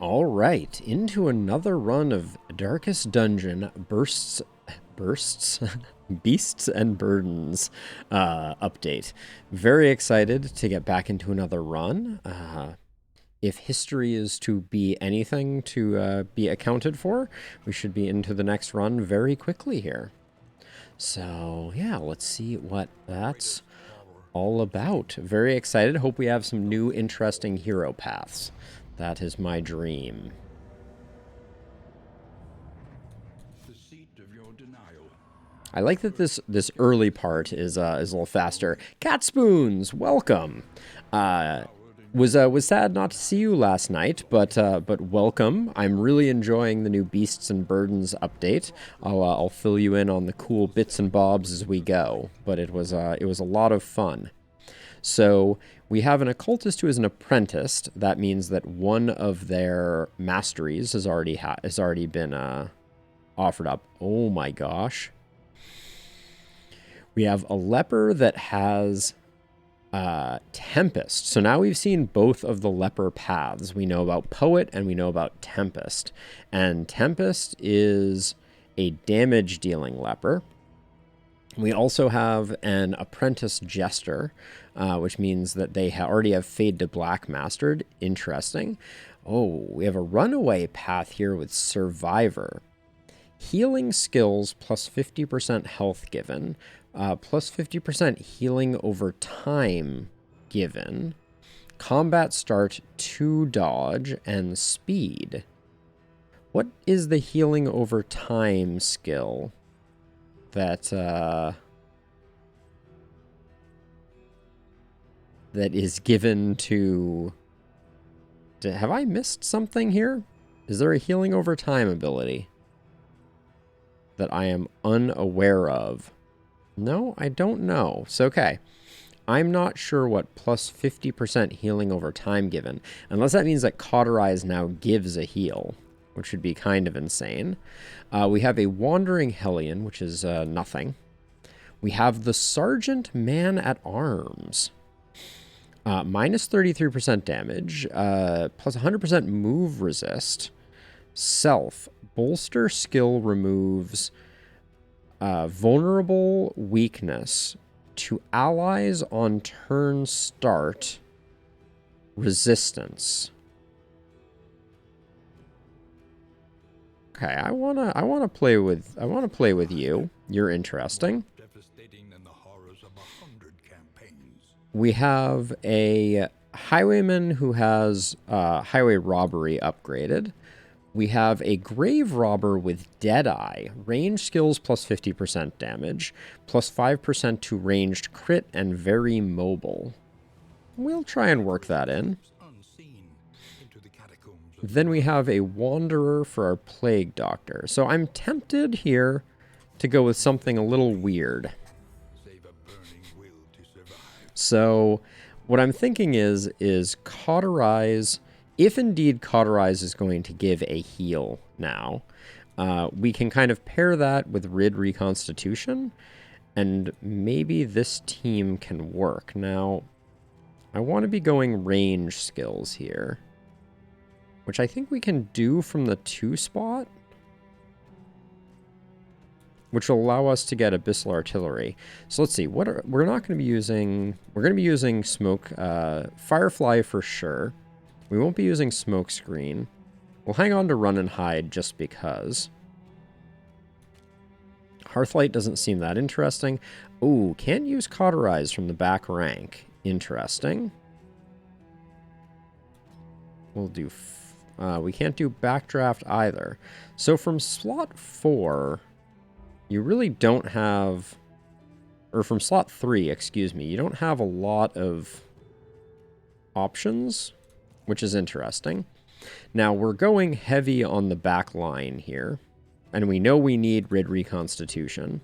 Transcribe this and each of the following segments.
All right, into another run of Darkest Dungeon bursts, beasts and burdens update. Very excited to get back into another run. If history is to be anything to be accounted for, we should be into the next run very quickly here. So yeah, let's see what that's all about. Very excited. Hope we have some new interesting hero paths. That is my dream. I like that this early part is a little faster. Cat Spoons, welcome. Was sad not to see you last night, but welcome. I'm really enjoying the new Beasts and Burdens update. I'll fill you in on the cool bits and bobs as we go, but it was a lot of fun. So we have an occultist who is an apprentice. That means that one of their masteries has already been offered up. Oh my gosh. We have a leper that has Tempest. So now we've seen both of the leper paths. We know about Poet and we know about Tempest. And Tempest is a damage dealing leper. We also have an apprentice Jester, which means that they already have Fade to Black mastered. Interesting. Oh, we have a runaway path here with Survivor. Healing skills plus 50% health given, plus 50% healing over time given, combat start 2 dodge, and speed. What is the healing over time skill that is given to... Have I missed something here? Is there a healing over time ability that I am unaware of? No, I don't know. So, okay. I'm not sure what plus 50% healing over time given, unless that means that Cauterize now gives a heal, which would be kind of insane. We have a Wandering Hellion, which is nothing. We have the Sergeant Man-at-Arms. Minus 33% damage, plus 100% move resist. Self. Bolster skill removes vulnerable weakness to allies on turn start resistance. Okay, I wanna play with you. You're interesting. We have a highwayman who has highway robbery upgraded. We have a grave robber with Deadeye. Range skills plus 50% damage, plus 5% to ranged crit, and very mobile. We'll try and work that in. Then we have a Wanderer for our Plague Doctor. So I'm tempted here to go with something a little weird. So what I'm thinking is Cauterize. If indeed Cauterize is going to give a heal now, we can kind of pair that with Rid Reconstitution, and maybe this team can work. Now, I want to be going range skills here, which I think we can do from the 2 spot, which will allow us to get Abyssal Artillery. So let's see, we're not going to be using... We're going to be using Smoke, Firefly for sure. We won't be using Smokescreen. We'll hang on to Run and Hide just because. Hearthlight doesn't seem that interesting. Ooh, can't use Cauterize from the back rank. Interesting. We'll do... we can't do Backdraft either. So from slot 4, you really don't have... Or from slot 3, excuse me, you don't have a lot of options, which is interesting. Now, we're going heavy on the back line here, and we know we need Rid Reconstitution.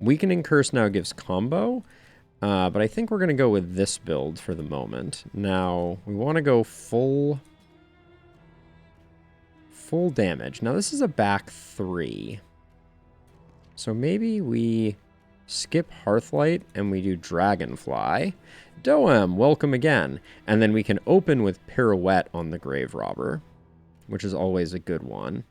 Weaken and Curse now gives combo, but I think we're going to go with this build for the moment. Now, we want to go full damage. Now, this is a back 3, so maybe we skip Hearthlight, and we do Dragonfly. Doem, welcome again. And then we can open with Pirouette on the Grave Robber, which is always a good one.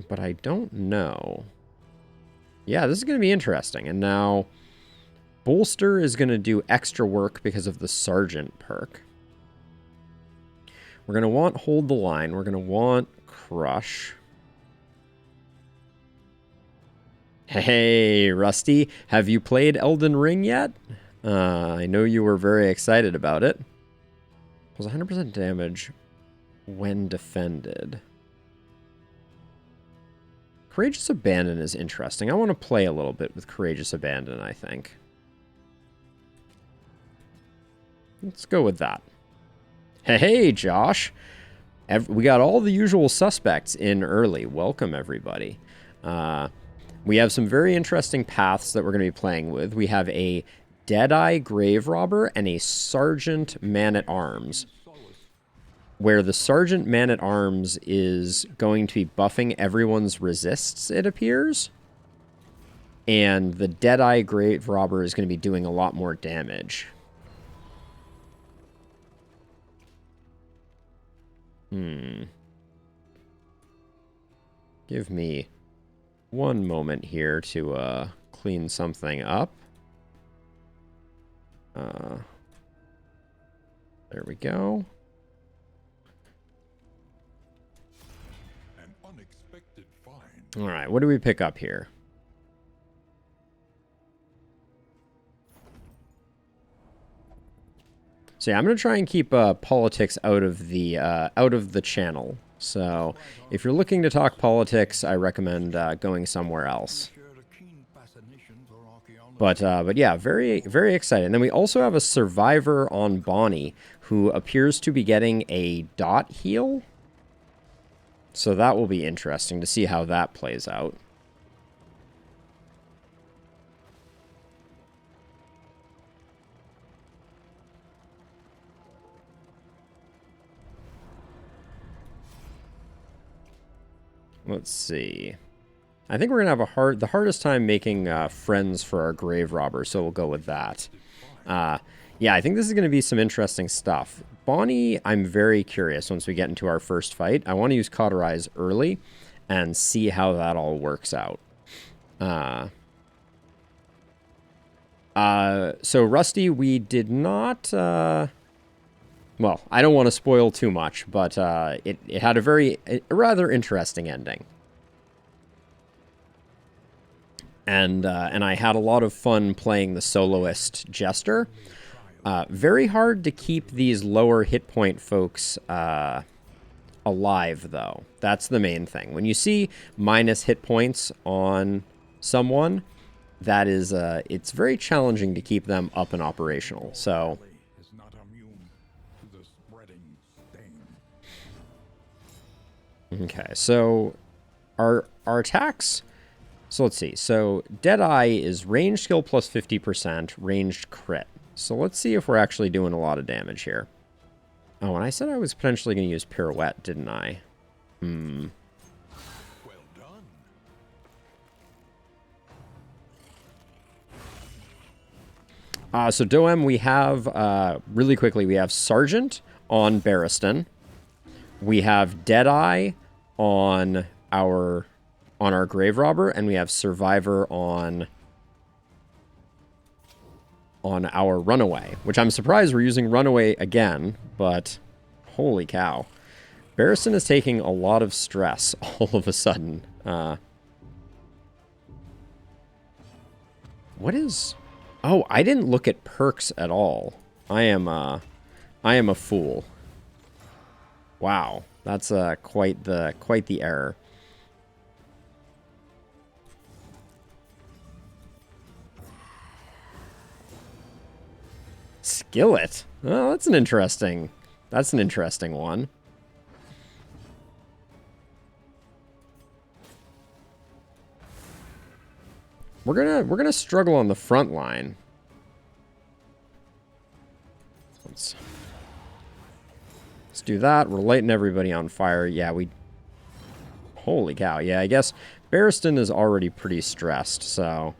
But I don't know. Yeah, this is going to be interesting. And now, Bolster is going to do extra work because of the Sergeant perk. We're going to want Hold the Line. We're going to want Crush. Hey, Rusty, have you played Elden Ring yet? I know you were very excited about it. It was 100% damage when defended. Courageous Abandon is interesting. I want to play a little bit with Courageous Abandon, I think. Let's go with that. Hey, Josh. We got all the usual suspects in early. Welcome, everybody. We have some very interesting paths that we're going to be playing with. We have a Deadeye Grave Robber and a Sergeant Man-at-Arms, where the Sergeant Man-at-Arms is going to be buffing everyone's resists, it appears. And the Deadeye Grave Robber is going to be doing a lot more damage. Give me one moment here to clean something up. There we go. An unexpected find. All right, what do we pick up here? So yeah, I'm going to try and keep politics out of the channel. So if you're looking to talk politics, I recommend going somewhere else. But yeah, very, very excited. And then we also have a survivor on Bonnie who appears to be getting a dot heal. So that will be interesting to see how that plays out. Let's see. I think we're going to have the hardest time making friends for our Grave Robber, so we'll go with that. Yeah, I think this is going to be some interesting stuff. Bonnie, I'm very curious once we get into our first fight. I want to use Cauterize early and see how that all works out. So Rusty, we did not... well, I don't want to spoil too much, but it had a rather interesting ending. And I had a lot of fun playing the soloist Jester. Very hard to keep these lower hit point folks alive, though. That's the main thing. When you see minus hit points on someone, that is, it's very challenging to keep them up and operational. So... Okay, so our attacks, so let's see. So Deadeye is ranged skill plus 50%, ranged crit. So let's see if we're actually doing a lot of damage here. Oh, and I said I was potentially going to use Pirouette, didn't I? Well done. So Doem, we have, really quickly, we have Sergeant on Barristan. We have Deadeye on our Grave Robber, and we have Survivor on our Runaway, which I'm surprised we're using Runaway again, but holy cow. Barristan is taking a lot of stress all of a sudden. What is... Oh, I didn't look at perks at all. I am a fool. Wow, that's quite the error. Skillet. Oh, that's an interesting one. We're gonna struggle on the front line. Let's do that. We're lighting everybody on fire. Yeah, Holy cow. Yeah, I guess Barristan is already pretty stressed, so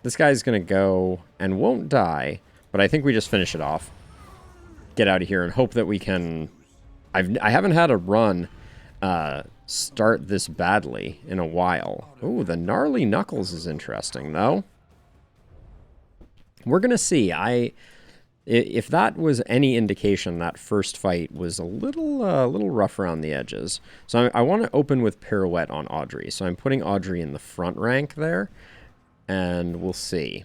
this guy's going to go and won't die, but I think we just finish it off. Get out of here and hope that we can... I haven't had a run start this badly in a while. Ooh, the Gnarly Knuckles is interesting, though. We're going to see. If that was any indication, that first fight was a little rough around the edges. So I want to open with Pirouette on Audrey. So I'm putting Audrey in the front rank there, and we'll see.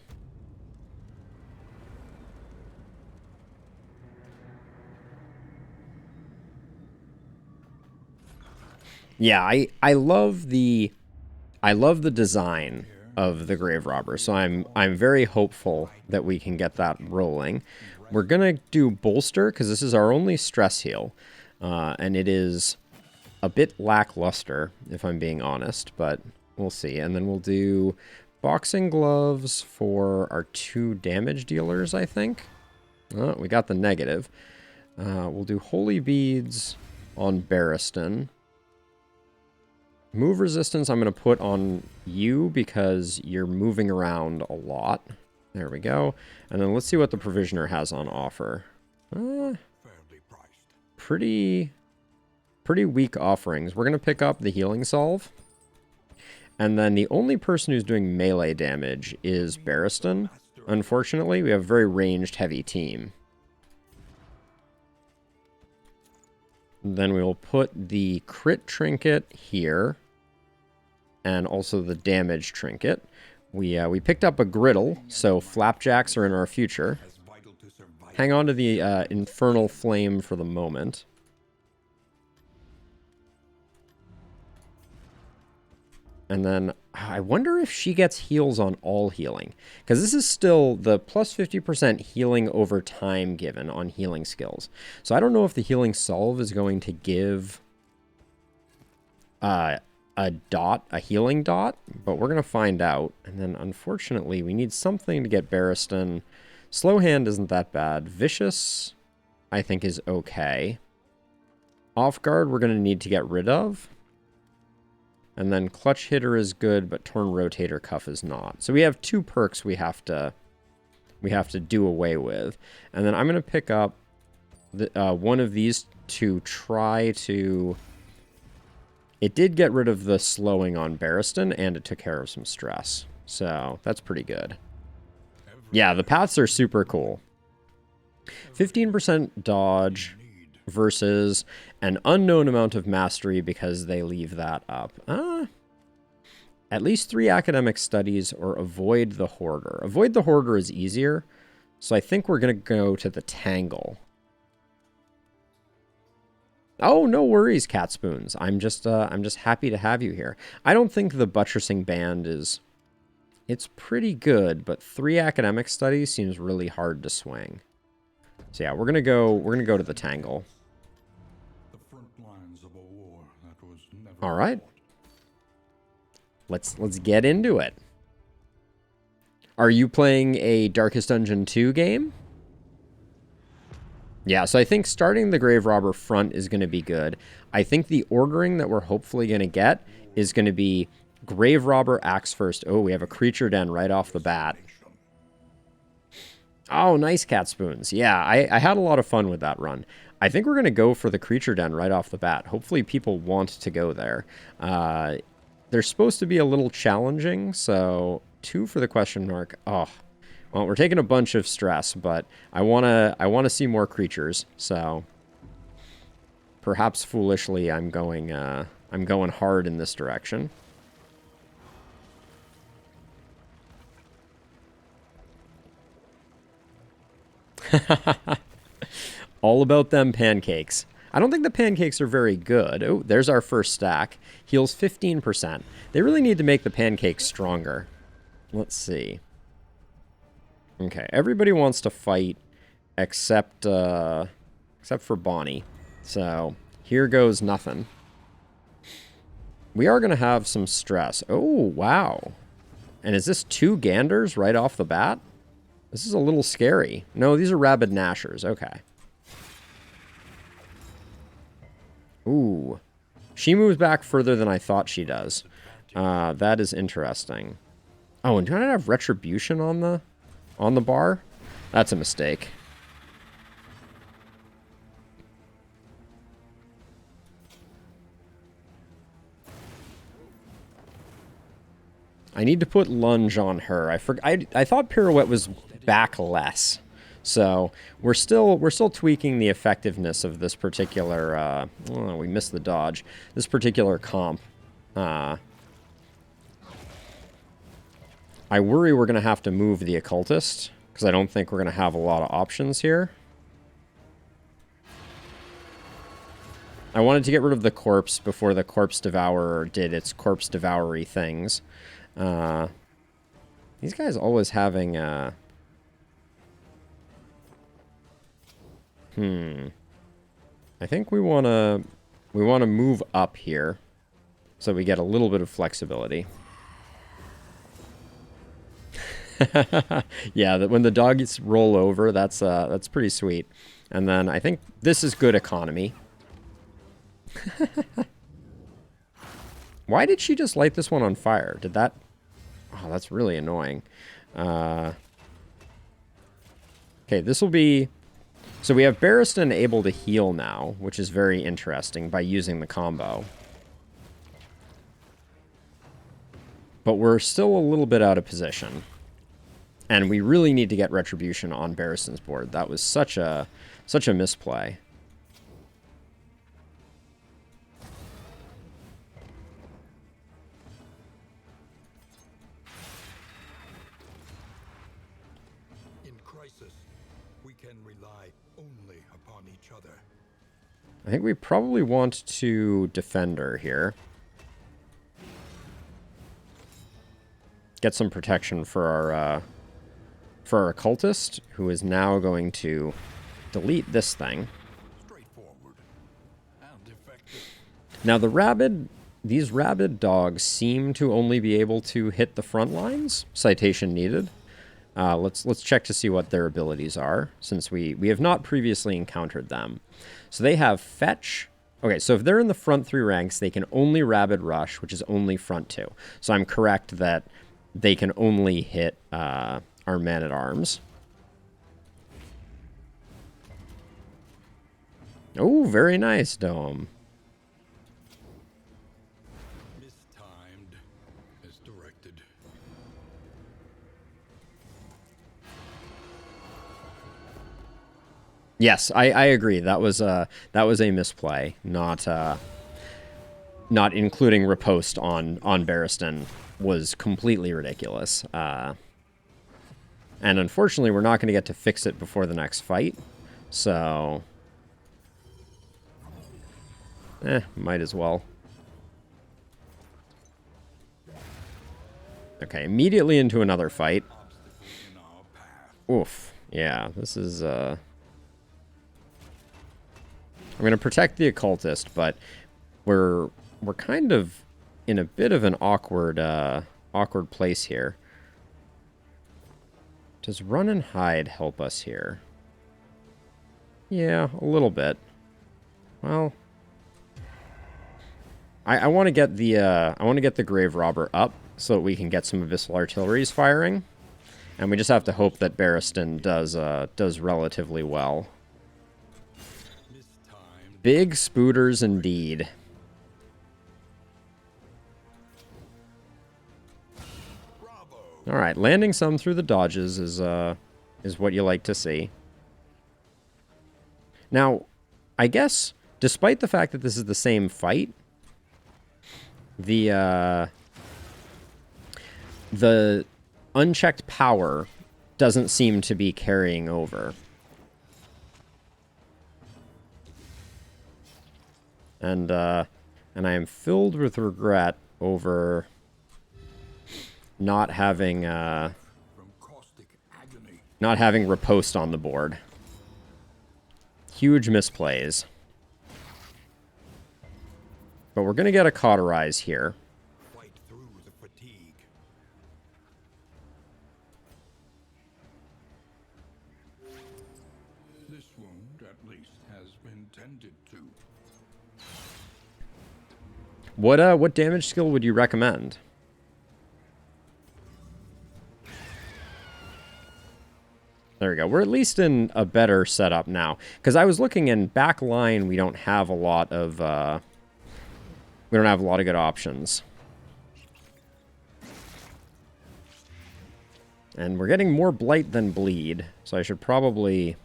Yeah, I love the design of the Grave Robber, so I'm very hopeful that we can get that rolling. We're gonna do Bolster because this is our only stress heal, and it is a bit lackluster if I'm being honest, but we'll see. And then we'll do Boxing Gloves for our 2 damage dealers, I think. Oh, we got the negative. We'll do Holy Beads on Barristan. Move resistance I'm going to put on you because you're moving around a lot. There we go. And then let's see what the Provisioner has on offer. Pretty weak offerings. We're going to pick up the Healing Salve. And then the only person who's doing melee damage is Barristan. Unfortunately, we have a very ranged heavy team. Then we will put the crit trinket here, and also the damage trinket. We picked up a griddle, so flapjacks are in our future. Hang on to the infernal flame for the moment. And then I wonder if she gets heals on all healing. Because this is still the plus 50% healing over time given on healing skills. So I don't know if the Healing Salve is going to give a healing dot. But we're going to find out. And then unfortunately we need something to get Barristan. Slow Hand isn't that bad. Vicious I think is okay. Off Guard we're going to need to get rid of. And then Clutch Hitter is good, but Torn Rotator Cuff is not. So we have 2 perks we have to do away with. And then I'm going to pick up one of these to try to... It did get rid of the slowing on Barristan, and it took care of some stress. So that's pretty good. Yeah, the paths are super cool. 15% dodge versus an unknown amount of mastery because they leave that up. At least 3 academic studies or avoid the Hoarder. Avoid the Hoarder is easier, so I think we're going to go to the Tangle. Oh, no worries, Cat Spoons. I'm just happy to have you here. I don't think the Buttressing Band is... It's pretty good, but 3 academic studies seems really hard to swing. So yeah, we're gonna go to the Tangle. All right. Let's get into it. Are you playing a Darkest Dungeon 2 game? Yeah, so I think starting the Grave Robber front is going to be good. I think the ordering that we're hopefully going to get is going to be Grave Robber Axe first. Oh, we have a Creature Den right off the bat. Oh, nice, Cat Spoons. Yeah, I had a lot of fun with that run. I think we're going to go for the Creature Den right off the bat. Hopefully people want to go there. They're supposed to be a little challenging, so 2 for the question mark. Oh, well, we're taking a bunch of stress, but I wanna see more creatures. So perhaps foolishly, I'm going hard in this direction. All about them pancakes. I don't think the pancakes are very good. Oh, there's our first stack. Heals 15%. They really need to make the pancakes stronger. Let's see. Okay, everybody wants to fight except for Bonnie. So here goes nothing. We are going to have some stress. Oh, wow. And is this 2 Ganders right off the bat? This is a little scary. No, these are Rabid Gnashers. Okay. Ooh. She moves back further than I thought she does. That is interesting. Oh, and do I not have Retribution on the bar? That's a mistake. I need to put lunge on her. I thought pirouette was back less. So we're still tweaking the effectiveness of this particular oh, we missed the dodge. This particular comp. I worry we're going to have to move the occultist because I don't think we're going to have a lot of options here. I wanted to get rid of the corpse before the corpse devourer did its corpse devoury things. These guys always having I think we want to move up here so we get a little bit of flexibility. Yeah, when the dogs roll over, that's pretty sweet. And then I think this is good economy. Why did she just light this one on fire? Did that... Oh, that's really annoying. Okay, this will be... So we have Barristan able to heal now, which is very interesting by using the combo. But we're still a little bit out of position. And we really need to get Retribution on Barristan's board. That was such a misplay. In crisis, we can rely only upon each other. I think we probably want to defend her here. Get some protection for our occultist, who is now going to delete this thing. Straightforward and effective. Now these rabid dogs seem to only be able to hit the front lines. Citation needed. Let's check to see what their abilities are, since we have not previously encountered them. So they have fetch. Okay, so if they're in the front 3 ranks, they can only rabid rush, which is only front 2. So I'm correct that they can only hit our man-at-arms. Oh, very nice, Dome. Mistimed as directed. Yes, I agree. That was a misplay. Not including riposte on Barristan was completely ridiculous. And unfortunately, we're not going to get to fix it before the next fight. So, might as well. Okay, immediately into another fight. Oof. Yeah, this is I'm going to protect the occultist, but we're kind of in a bit of an awkward place here. Does run and hide help us here? Yeah, a little bit. Well, I want to get the grave robber up so that we can get some abyssal artilleries firing, and we just have to hope that Barristan does relatively well. Big spooters indeed. All right, landing some through the dodges is what you like to see. Now, I guess despite the fact that this is the same fight, the unchecked power doesn't seem to be carrying over. And I am filled with regret over not having riposte on the board. Huge misplays. But we're going to get a cauterize here. Fight through the fatigue. This wound, at least, has been tended to. What damage skill would you recommend? There we go. We're at least in a better setup now. Because I was looking in back line, we don't have a lot of good options. And we're getting more blight than bleed, so I should probably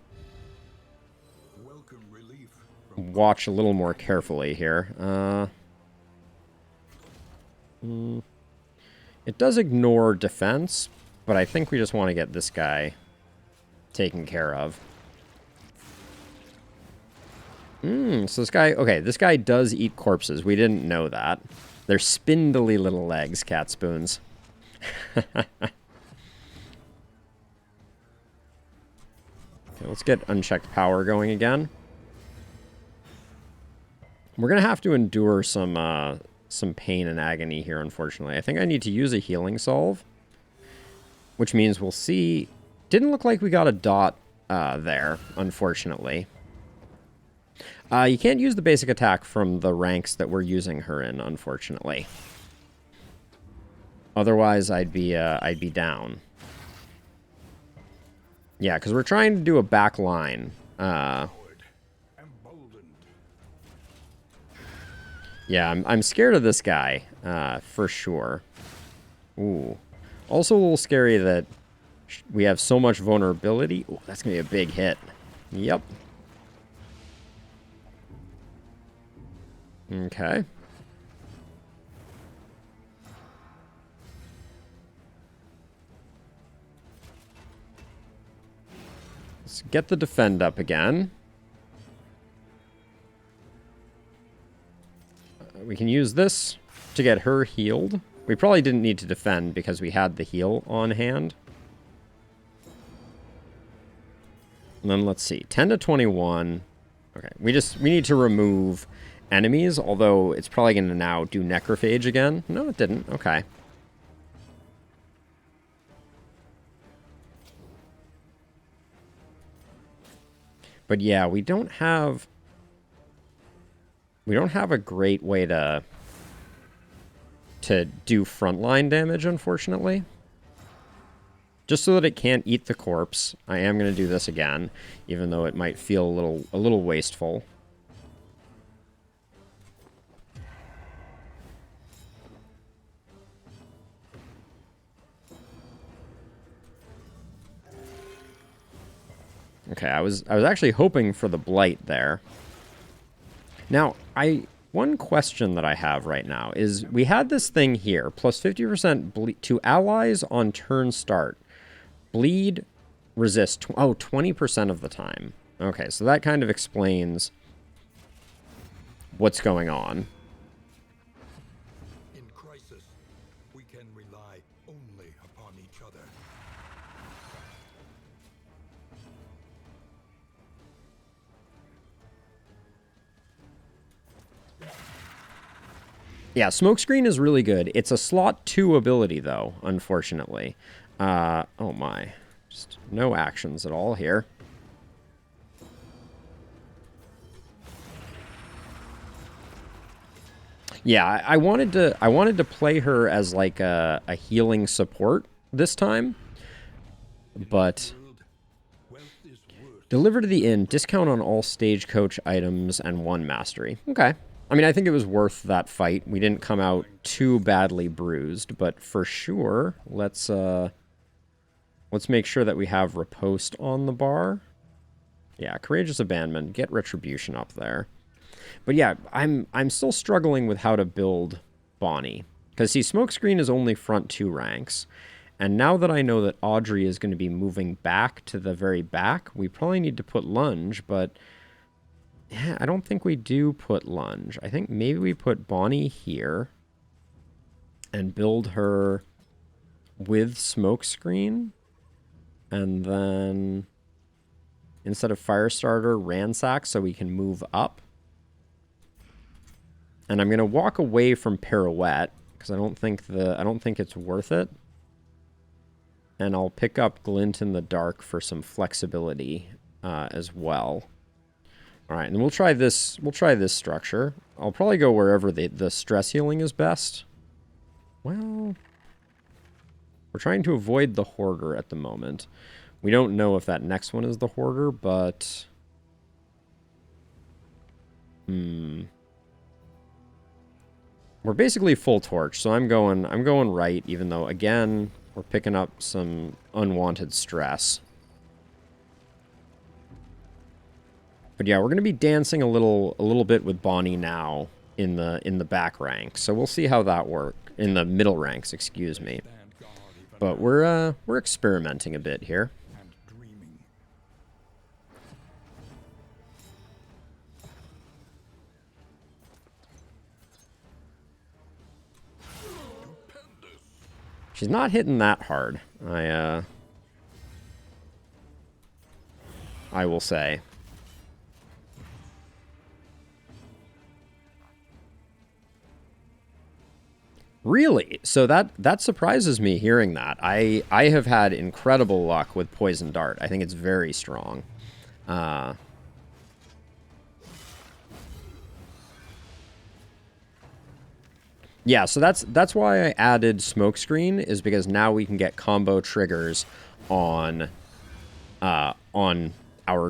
watch a little more carefully here. It does ignore defense, but I think we just want to get this guy taken care of. So this guy, okay, this guy does eat corpses. We didn't know that. They're spindly little legs, cat spoons. Okay, let's get unchecked power going again. We're going to have to endure some pain and agony here, unfortunately. I think I need to use a healing solve, which means we'll see. Didn't look like we got a dot there, unfortunately. You can't use the basic attack from the ranks that we're using her in, unfortunately. Otherwise, I'd be down. Yeah, because we're trying to do a back line. Yeah, I'm scared of this guy, for sure. Ooh. Also a little scary that we have so much vulnerability. Ooh, that's going to be a big hit. Yep. Okay. Let's get the defend up again. We can use this to get her healed. We probably didn't need to defend because we had the heal on hand. And then let's see. 10 to 21. Okay, we need to remove enemies, although it's probably going to now do necrophage again. No, it didn't. Okay. But yeah, we don't have a great way to do frontline damage, unfortunately. Just so that it can't eat the corpse, I am going to do this again, even though it might feel a little wasteful. Okay, I was actually hoping for the blight there. Now, one question that I have right now is we had this thing here, plus 50% bleed to allies on turn start. Bleed resist 20% of the time. Okay, so that kind of explains what's going on. In crisis, we can rely only upon each other. Yeah, Smokescreen is really good. It's a slot 2 ability, though, unfortunately. Oh my. Just no actions at all here. Yeah, I wanted to play her as like a healing support this time. But deliver to the inn, discount on all stagecoach items and 1 mastery. Okay. I mean, I think it was worth that fight. We didn't come out too badly bruised, but for sure, let's make sure that we have riposte on the bar. Yeah, courageous abandonment, get retribution up there. But yeah, I'm still struggling with how to build Bonnie, because see, Smokescreen is only front 2 ranks, and now that I know that Audrey is going to be moving back to the very back, we probably need to put Lunge, but yeah, I don't think we do put Lunge. I think maybe we put Bonnie here and build her with Smokescreen. And then instead of Firestarter, Ransack so we can move up. And I'm going to walk away from Pirouette because I don't think it's worth it. And I'll pick up Glint in the Dark for some flexibility as well. All right, and we'll try this. We'll try this structure. I'll probably go wherever the stress healing is best. Well, we're trying to avoid the hoarder at the moment. We don't know if that next one is the hoarder, but we're basically full torch, so I'm going right, even though again we're picking up some unwanted stress. But yeah, we're going to be dancing a little bit with Bonnie now in the back ranks. So we'll see how that works in the middle ranks, excuse me. But we're experimenting a bit here. She's not hitting that hard. I will say. Really? So that surprises me hearing that. I have had incredible luck with Poison Dart. I think it's very strong. Yeah, so that's why I added Smokescreen, is because now we can get combo triggers on our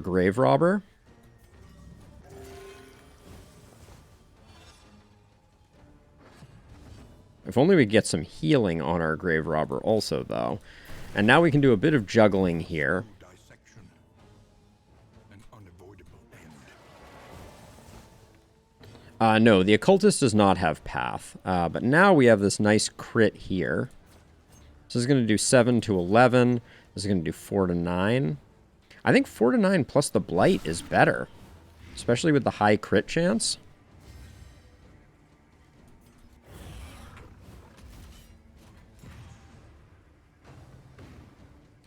Grave Robber. If only we get some healing on our Grave Robber also, though. And now we can do a bit of juggling here. No, the Occultist does not have Path. But now we have this nice crit here. This is going to do 7 to 11. This is going to do 4 to 9. I think 4 to 9 plus the Blight is better. Especially with the high crit chance.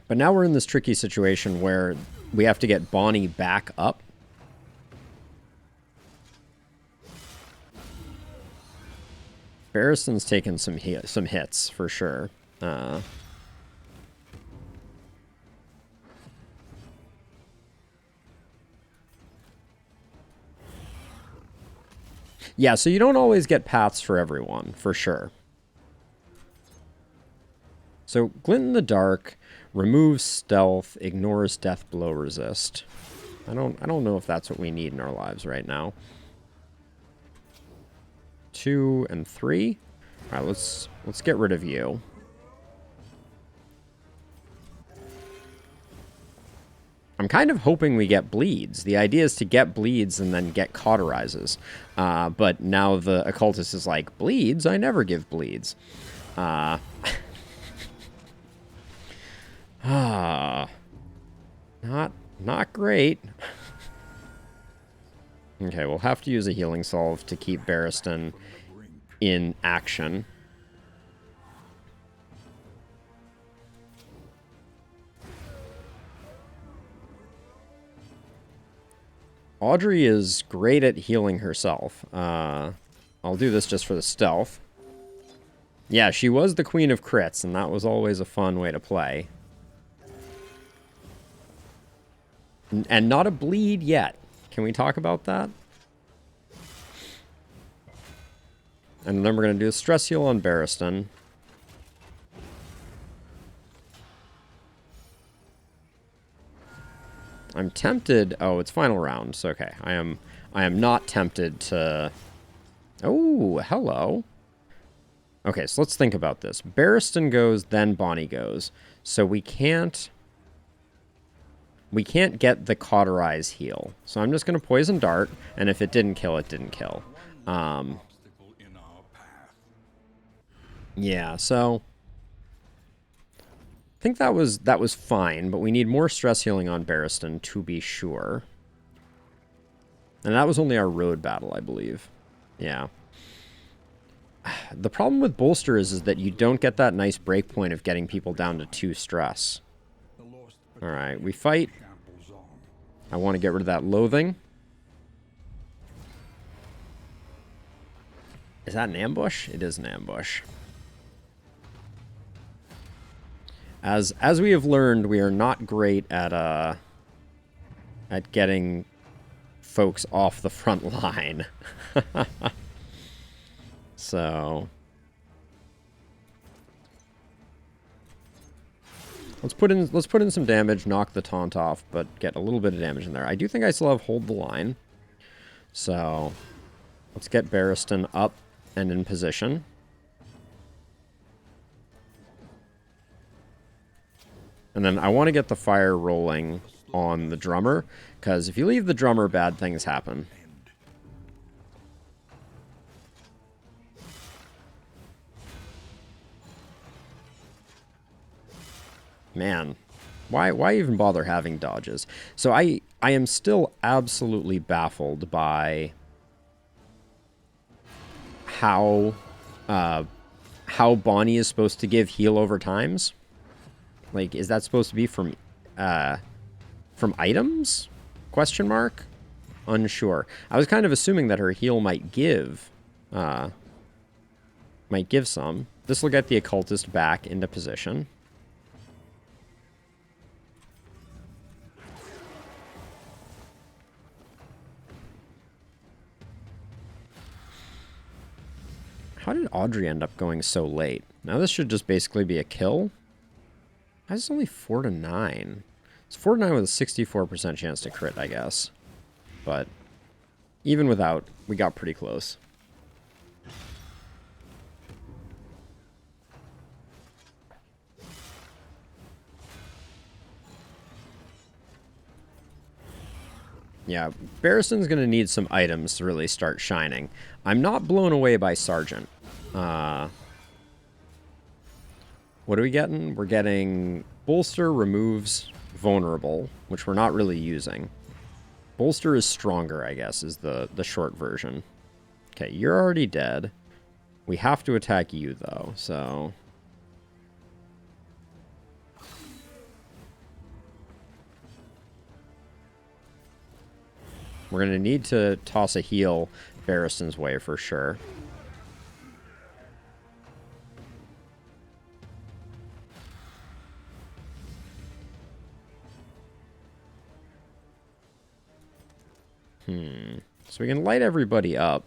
But now we're in this tricky situation where we have to get Bonnie back up. Barristan's taken some hits, for sure. Yeah, so you don't always get paths for everyone, for sure. So, Glint in the Dark removes stealth, ignores death blow resist. I don't know if that's what we need in our lives right now. 2 and 3. All right, let's get rid of you. I'm kind of hoping we get bleeds. The idea is to get bleeds and then get cauterizes. But now the Occultist is like, bleeds? I never give bleeds. Not great. Okay, we'll have to use a healing salve to keep Barristan in action. Audrey is great at healing herself. I'll do this just for the stealth. Yeah, she was the queen of crits, and that was always a fun way to play. And not a bleed yet. Can we talk about that? And then we're going to do a stress heal on Barristan. I'm tempted. Oh, it's final round. So okay, I am not tempted to. Oh, hello. Okay, so let's think about this. Barristan goes, then Bonnie goes. So we can't get the cauterize heal. So I'm just going to poison dart, and if it didn't kill, it didn't kill. Yeah, so I think that was fine, but we need more stress healing on Barristan to be sure. And that was only our road battle, I believe. Yeah. The problem with Bolster is that you don't get that nice breakpoint of getting people down to 2 stress. Alright, we fight. I want to get rid of that loathing. Is that an ambush? It is an ambush. As we have learned, we are not great at getting folks off the front line. So let's put in some damage, knock the taunt off, but get a little bit of damage in there. I do think I still have hold the line. So let's get Barristan up and in position. And then I want to get the fire rolling on the drummer, because if you leave the drummer, bad things happen. Man, why even bother having dodges? So I am still absolutely baffled by how Bonnie is supposed to give heal over times. Like, is that supposed to be from items? Question mark? Unsure. I was kind of assuming that her heal might give some. This will get the occultist back into position. How did Audrey end up going so late? Now this should just basically be a kill. Why is it only 4 to 9? It's 4 to 9 with a 64% chance to crit, I guess. But even without, we got pretty close. Yeah, Barristan's going to need some items to really start shining. I'm not blown away by Sergeant. What are we getting? We're getting Bolster removes Vulnerable, which we're not really using. Bolster is stronger, I guess, is the short version. Okay, you're already dead. We have to attack you, though, so... We're going to need to toss a heal Barristan's way for sure. So we can light everybody up.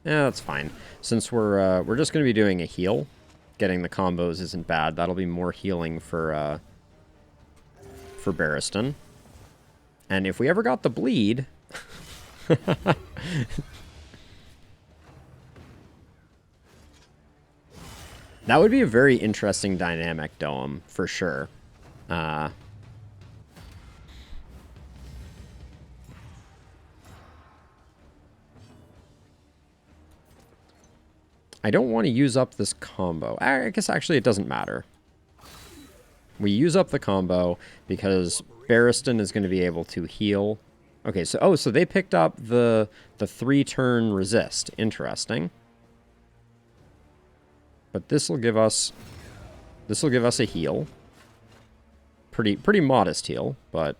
Yeah, that's fine. Since we're just going to be doing a heal, getting the combos isn't bad. That'll be more healing for Barristan. And if we ever got the bleed... That would be a very interesting dynamic, Dome, for sure. I don't want to use up this combo. I guess actually it doesn't matter. We use up the combo because Barristan is going to be able to heal. Okay, so so they picked up the 3-turn resist. Interesting. But this will give us a heal. Pretty modest heal, but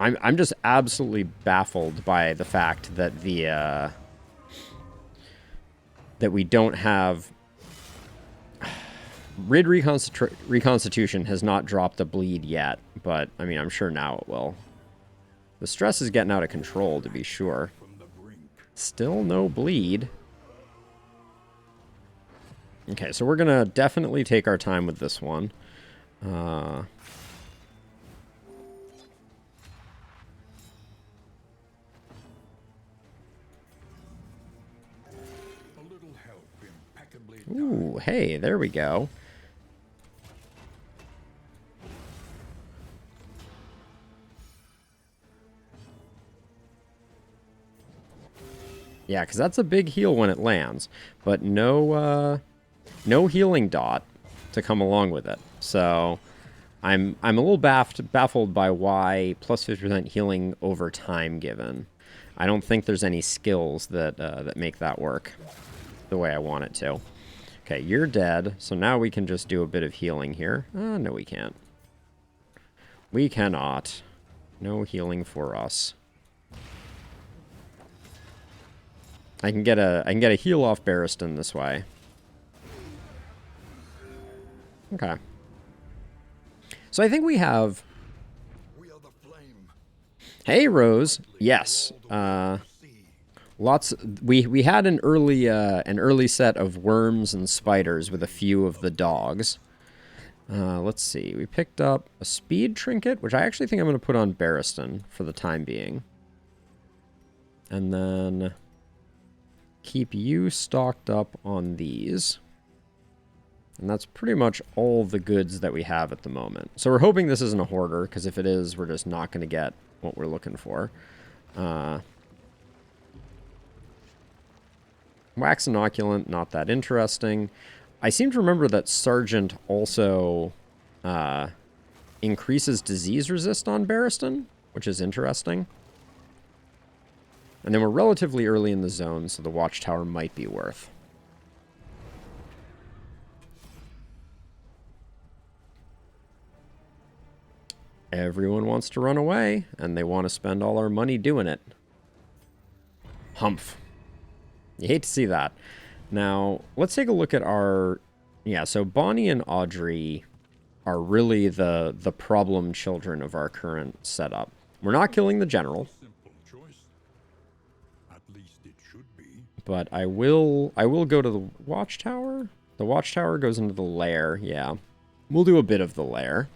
I'm just absolutely baffled by the fact that that we don't have Rid Reconstitution has not dropped a bleed yet, but I mean I'm sure now it will. The stress is getting out of control, to be sure. Still no bleed. Okay, so we're gonna definitely take our time with this one. Ooh, hey, there we go. Yeah, because that's a big heal when it lands, but no healing dot to come along with it. So I'm a little baffled by why plus 50% healing over time given. I don't think there's any skills that that make that work the way I want it to. Okay, you're dead, so now we can just do a bit of healing here. No, we can't. We cannot. No healing for us. I can get a heal off Barristan this way. Okay. So I think we have Hey, Rose. Yes. Lots. We had an early set of worms and spiders with a few of the dogs. Let's see. We picked up a speed trinket, which I actually think I'm going to put on Barristan for the time being. And then keep you stocked up on these. And that's pretty much all the goods that we have at the moment. So we're hoping this isn't a hoarder, because if it is, we're just not going to get what we're looking for. Wax inoculant, not that interesting. I seem to remember that Sergeant also increases disease resist on Barristan, which is interesting. And then we're relatively early in the zone, so the Watchtower might be worth. Everyone wants to run away, and they want to spend all our money doing it. Humph. You hate to see that. Now, let's take a look at our... Yeah, so Bonnie and Audrey are really the problem children of our current setup. We're not killing the general. But I will go to the Watchtower. The Watchtower goes into the lair, yeah. We'll do a bit of the lair.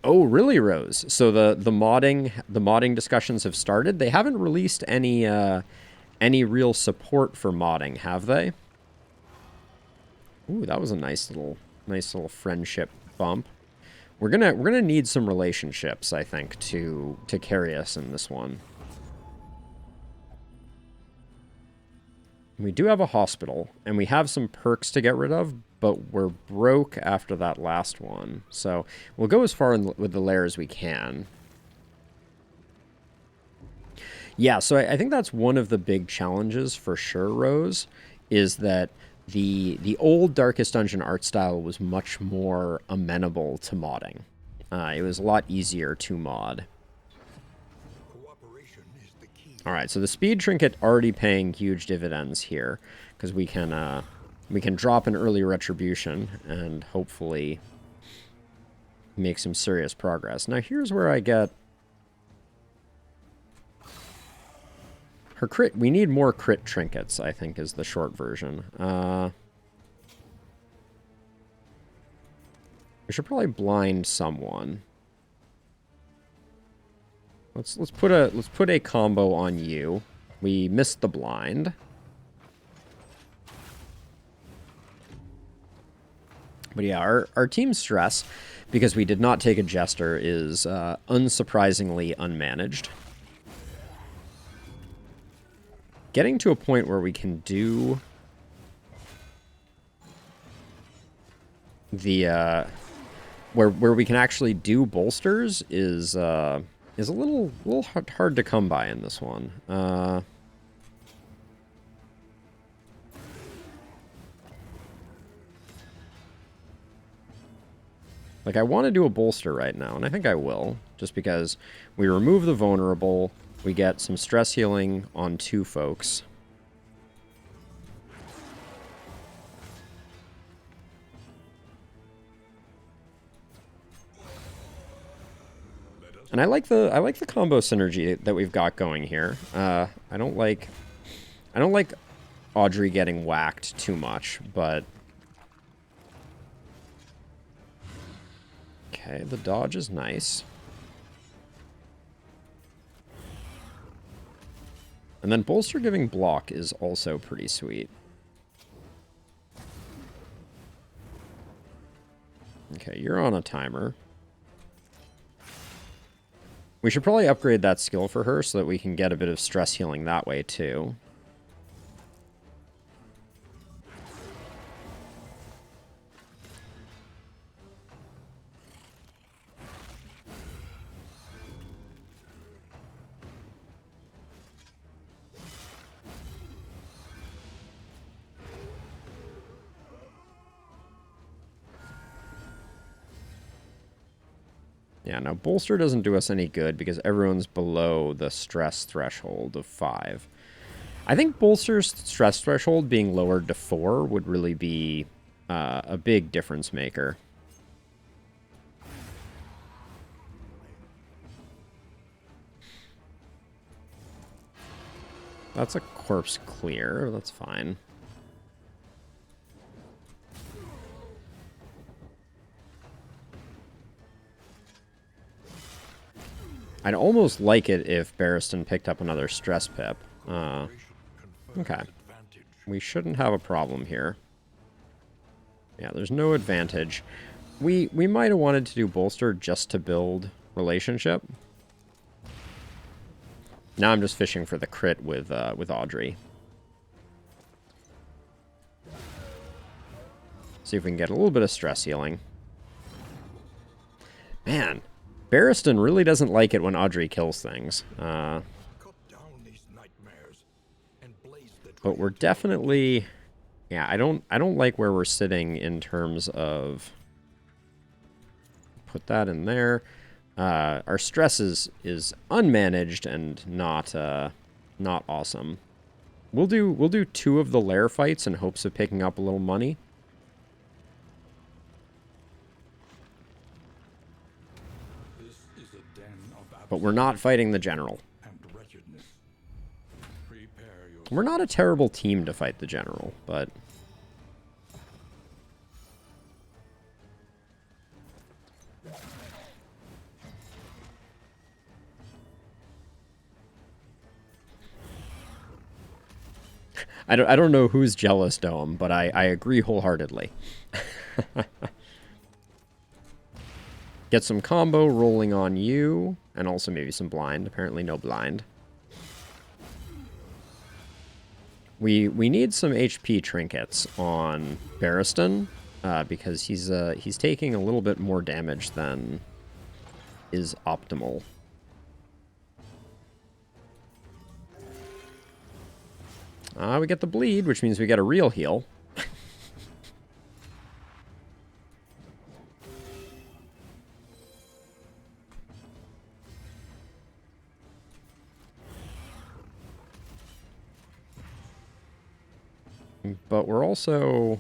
Oh, really, Rose? So the modding discussions have started. They haven't released any real support for modding, have they? Ooh, that was a nice little friendship bump. We're gonna need some relationships, I think, to carry us in this one. We do have a hospital, and we have some perks to get rid of, but we're broke after that last one. So we'll go as far with the lair as we can. Yeah, so I think that's one of the big challenges for sure, Rose, is that the old Darkest Dungeon art style was much more amenable to modding. It was a lot easier to mod. All right, so the speed trinket already paying huge dividends here, because we can drop an early retribution and hopefully make some serious progress. Now here's where I get her crit. We need more crit trinkets, I think, is the short version. We should probably blind someone. Let's put a combo on you. We missed the blind. But yeah, our team stress, because we did not take a Jester, is unsurprisingly unmanaged. Getting to a point where we can do the where we can actually do bolsters is a little hard to come by in this one. Like, I want to do a bolster right now, and I think I will, just because we remove the vulnerable, we get some stress healing on 2 folks. And I like the combo synergy that we've got going here. I don't like Audrey getting whacked too much, but okay, the dodge is nice. And then bolster giving block is also pretty sweet. Okay, you're on a timer. We should probably upgrade that skill for her so that we can get a bit of stress healing that way too. Yeah, now bolster doesn't do us any good because everyone's below the stress threshold of 5. I think bolster's stress threshold being lowered to 4 would really be a big difference maker. That's a corpse clear. That's fine. I'd almost like it if Barristan picked up another stress pip. Okay. We shouldn't have a problem here. Yeah, there's no advantage. We might have wanted to do bolster just to build relationship. Now I'm just fishing for the crit with Audrey. See if we can get a little bit of stress healing. Man, Barristan really doesn't like it when Audrey kills things. But we're definitely... Yeah, I don't like where we're sitting in terms of... Put that in there. Our stress is unmanaged and not awesome. We'll do 2 of the lair fights in hopes of picking up a little money. But we're not fighting the general. We're not a terrible team to fight the general, but... I don't know who's jealous, Dome, but I agree wholeheartedly. Get some combo rolling on you, and also maybe some blind. Apparently no blind. We need some HP trinkets on Barristan, because he's taking a little bit more damage than is optimal. We get the bleed, which means we get a real heal. But we're also...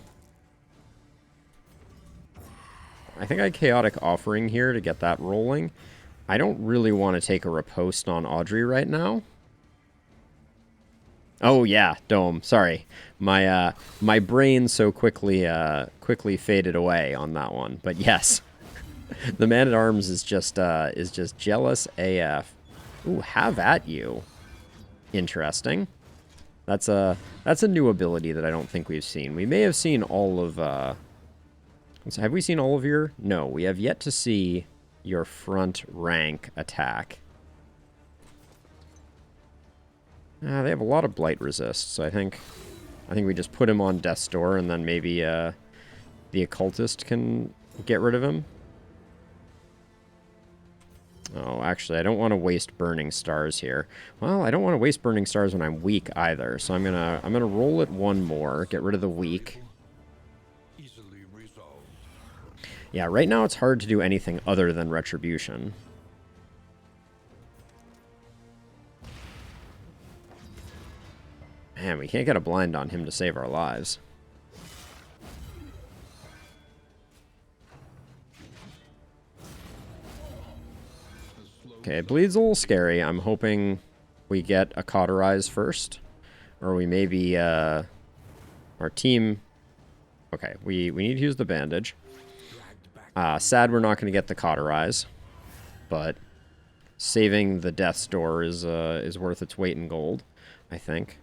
I think I Chaotic Offering here to get that rolling. I don't really want to take a riposte on Audrey right now. Oh yeah, Dome. Sorry, my brain so quickly faded away on that one. But yes, the Man-at-Arms is just jealous AF. Ooh, have at you. Interesting. That's a new ability that I don't think we've seen. We may have seen all of. Have we seen all of your? No, we have yet to see your front rank attack. They have a lot of blight resist, so I think we just put him on Death's Door, and then maybe the occultist can get rid of him. Oh, actually, I don't want to waste burning stars here. Well, I don't want to waste burning stars when I'm weak either, so I'm gonna roll it one more, get rid of the weak. Yeah, right now it's hard to do anything other than retribution. Man, we can't get a blind on him to save our lives. Okay, it bleeds a little scary. I'm hoping we get a cauterize first. Or we maybe, our team... Okay, we need to use the bandage. Sad we're not going to get the cauterize. But saving the Death's Door is worth its weight in gold, I think.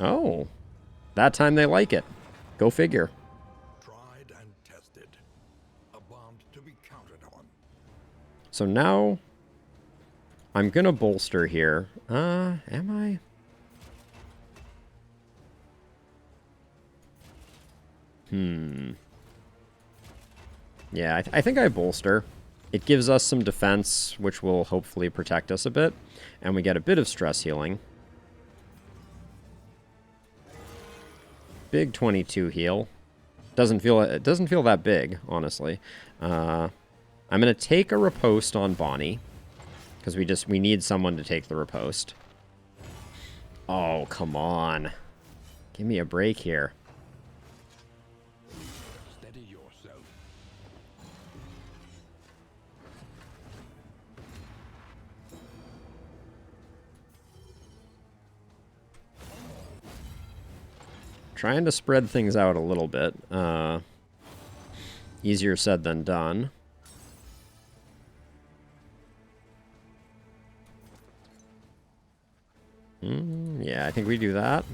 Oh, that time they like it. Go figure. Tried and tested. A bond to be counted on. So now I'm gonna bolster here. Am I? Yeah, I think I bolster. It gives us some defense, which will hopefully protect us a bit, and we get a bit of stress healing. Big 22 heal. It doesn't feel that big, honestly. I'm gonna take a riposte on Bonnie, because we need someone to take the riposte. Oh, come on. Give me a break here. Trying to spread things out a little bit. Easier said than done. Yeah, I think we do that.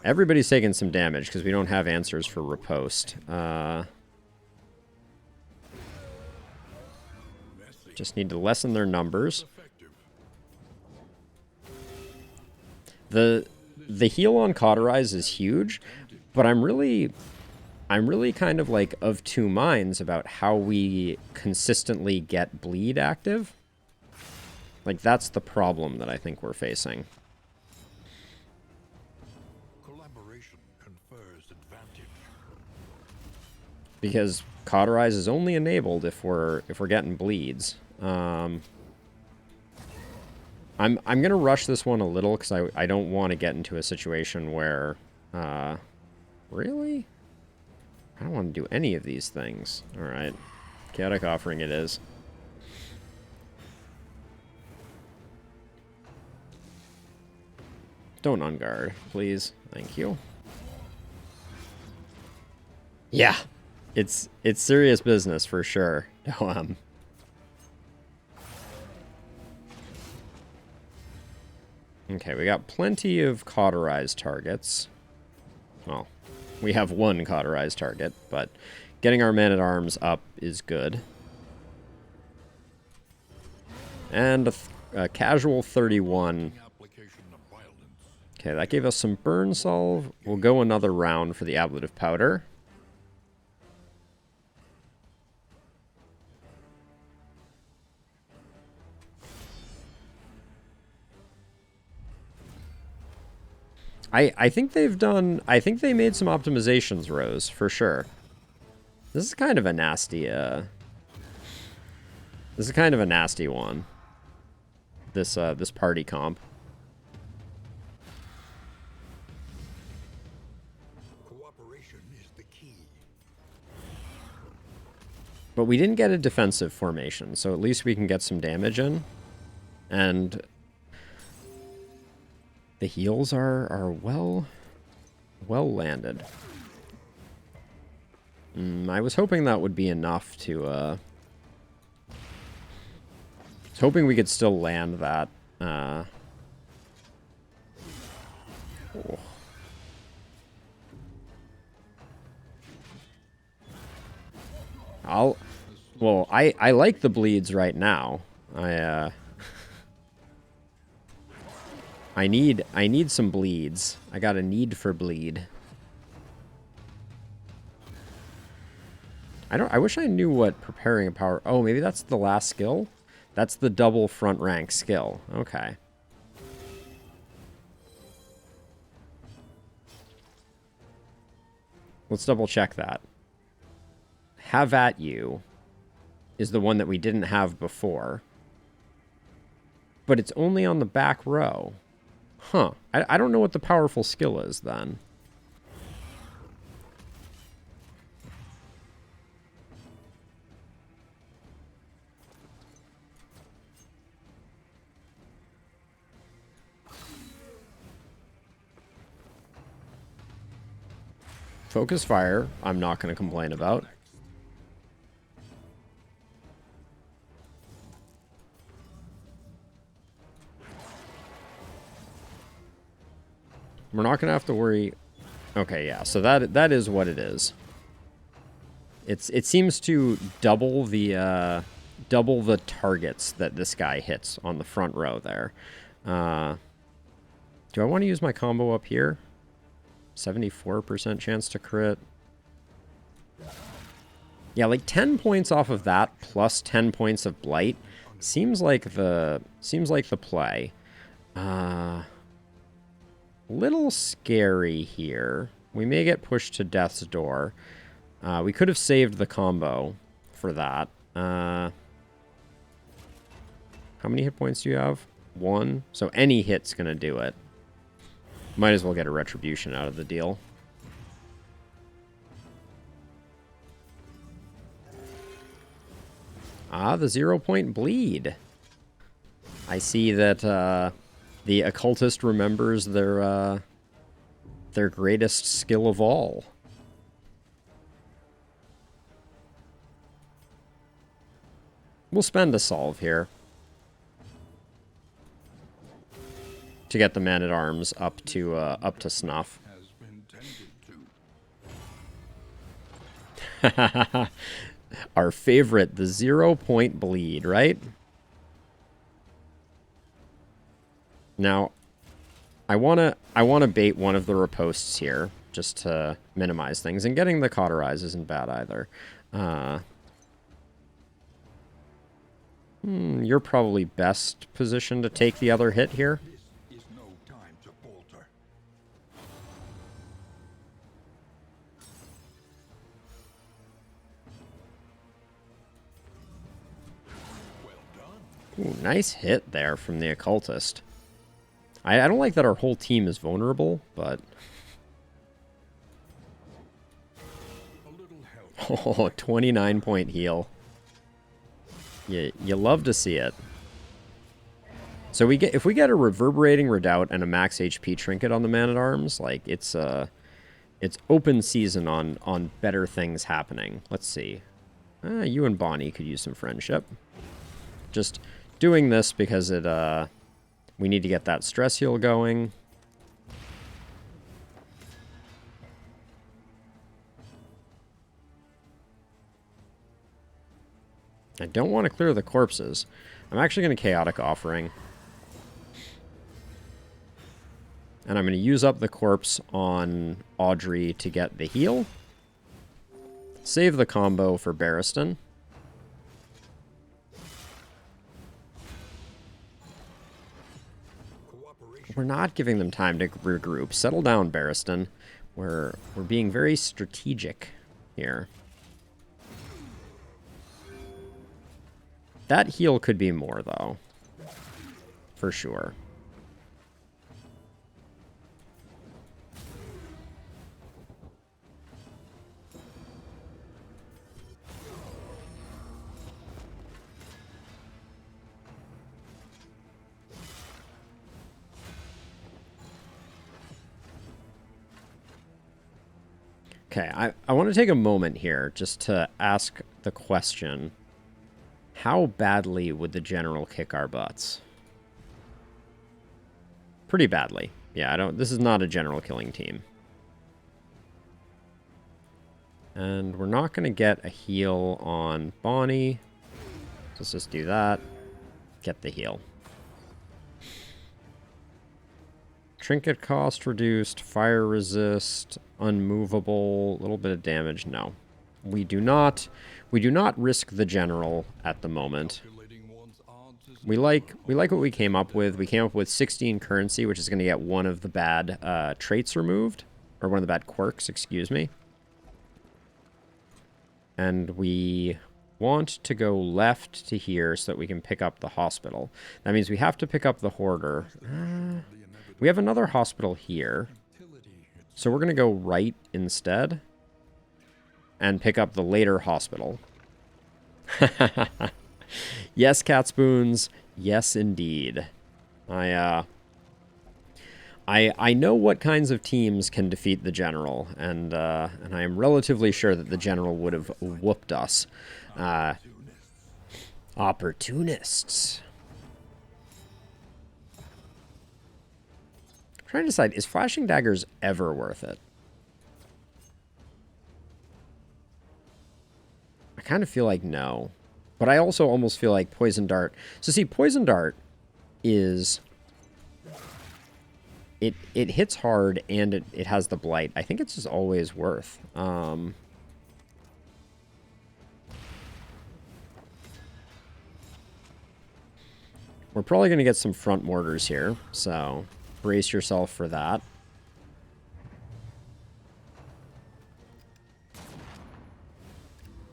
Everybody's taking some damage because we don't have answers for riposte. Just need to lessen their numbers. The heal on Cauterize is huge, but I'm really kind of like of two minds about how we consistently get bleed active. Like, that's the problem that I think we're facing. Collaboration confers advantage. Because Cauterize is only enabled if we're getting bleeds. I'm gonna rush this one a little because I don't want to get into a situation where really? I don't want to do any of these things. Alright. Chaotic Offering it is. Don't unguard, please. Thank you. Yeah. It's serious business for sure. Okay, we got plenty of cauterized targets. Well, we have one cauterized target, but getting our man-at-arms up is good. And a casual 31. Okay, that gave us some burn solve. We'll go another round for the ablative powder. I think they've done... I think they made some optimizations, Rose, for sure. This is kind of a nasty... This is kind of a nasty one. This party comp. Cooperation is the key. But we didn't get a defensive formation, so at least we can get some damage in. And... the heals are well landed. I was hoping that would be enough to, I was hoping we could still land that, oh. Well, I like the bleeds right now. I need some bleeds. I got a need for bleed. I wish I knew what preparing a power... Oh, maybe that's the last skill? That's the double front rank skill. Okay. Let's double check that. Have at you is the one that we didn't have before. But it's only on the back row. Huh. I don't know what the powerful skill is, then. Focus fire, I'm not going to complain about. We're not going to have to worry... Okay, yeah, so that is what it is. It seems to double the targets that this guy hits on the front row there. Do I want to use my combo up here? 74% chance to crit. Yeah, like 10 points off of that plus 10 points of blight seems like the play. Little scary here. We may get pushed to death's door. We could have saved the combo for that. How many hit points do you have? 1. So any hit's gonna do it. Might as well get a retribution out of the deal. Ah, the 0-point bleed. I see that the occultist remembers their their greatest skill of all. We'll spend a solve here to get the man-at-arms up to snuff. Our favorite, the 0-point bleed, right? Now, I wanna bait one of the ripostes here, just to minimize things. And getting the cauterize isn't bad either. You're probably best positioned to take the other hit here. This is no time to falter. Well done. Ooh, nice hit there from the occultist. I don't like that our whole team is vulnerable, but... A little help. Oh, 29-point heal. You love to see it. So if we get a reverberating redoubt and a max HP trinket on the man-at-arms, like it's open season on better things happening. Let's see. You and Bonnie could use some friendship. Just doing this because we need to get that stress heal going. I don't want to clear the corpses. I'm actually going to Chaotic Offering. And I'm going to use up the corpse on Audrey to get the heal. Save the combo for Barristan. We're not giving them time to regroup. Settle down, Barristan. We're being very strategic here. That heal could be more, though. For sure. Okay, I want to take a moment here just to ask the question. How badly would the general kick our butts? Pretty badly. Yeah, this is not a general killing team. And we're not going to get a heal on Bonnie. Let's just do that. Get the heal. Trinket cost reduced, fire resist, unmovable, a little bit of damage. No. We do not risk the general at the moment. We like what we came up with. We came up with 16 currency, which is going to get one of the bad traits removed, or one of the bad quirks, excuse me. And we want to go left to here so that we can pick up the hospital. That means we have to pick up the hoarder. We have another hospital here, so we're going to go right instead and pick up the later hospital. Yes, cat spoons. Yes, indeed. I know what kinds of teams can defeat the general, and I am relatively sure that the general would have whooped us. Opportunists. I'm trying to decide, is flashing daggers ever worth it? I kind of feel like no. But I also almost feel like Poison Dart... So see, Poison Dart is... It hits hard and it has the blight. I think it's just always worth. We're probably going to get some front mortars here, so brace yourself for that.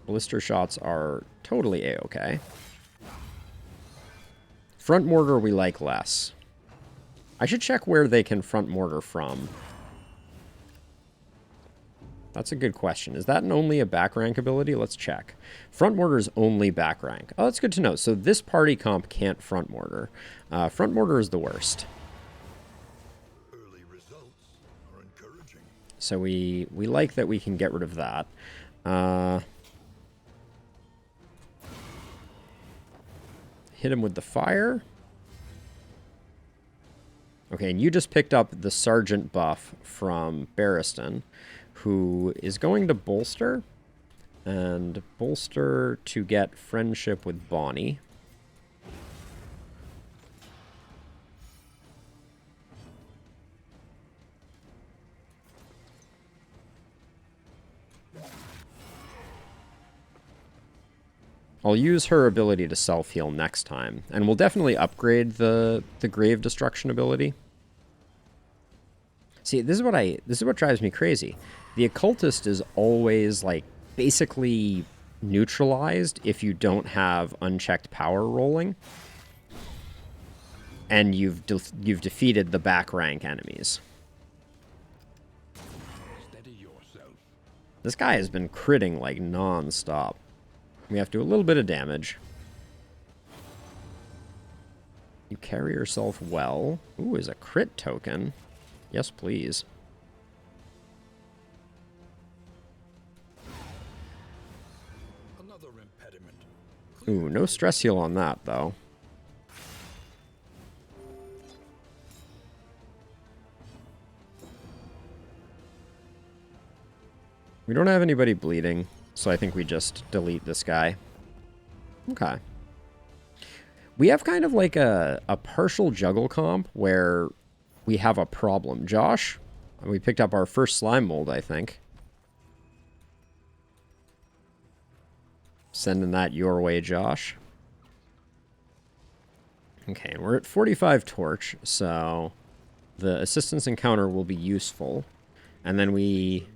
Blister shots are totally A-okay. Front mortar we like less. I should check where they can front mortar from. That's a good question. Is that only a back rank ability? Let's check. Front mortar is only back rank. Oh, that's good to know. So this party comp can't front mortar. Front mortar is the worst. Early results are encouraging. So we like that we can get rid of that. Hit him with the fire. Okay, and you just picked up the Sergeant buff from Barristan, who is going to bolster. And bolster to get friendship with Bonnie. I'll use her ability to self-heal next time. And we'll definitely upgrade the Grave Destruction ability. See, this is what drives me crazy. The Occultist is always, like, basically neutralized if you don't have unchecked power rolling. And you've defeated the back rank enemies. Steady yourself. This guy has been critting, like, non-stop. We have to do a little bit of damage. You carry yourself well. Ooh, is a crit token. Yes, please. Another impediment. Ooh, no stress heal on that, though. We don't have anybody bleeding, so I think we just delete this guy. Okay. We have kind of like a partial juggle comp where we have a problem. Josh, we picked up our first slime mold, I think. Sending that your way, Josh. Okay, and we're at 45 torch, so the assistance encounter will be useful. And then we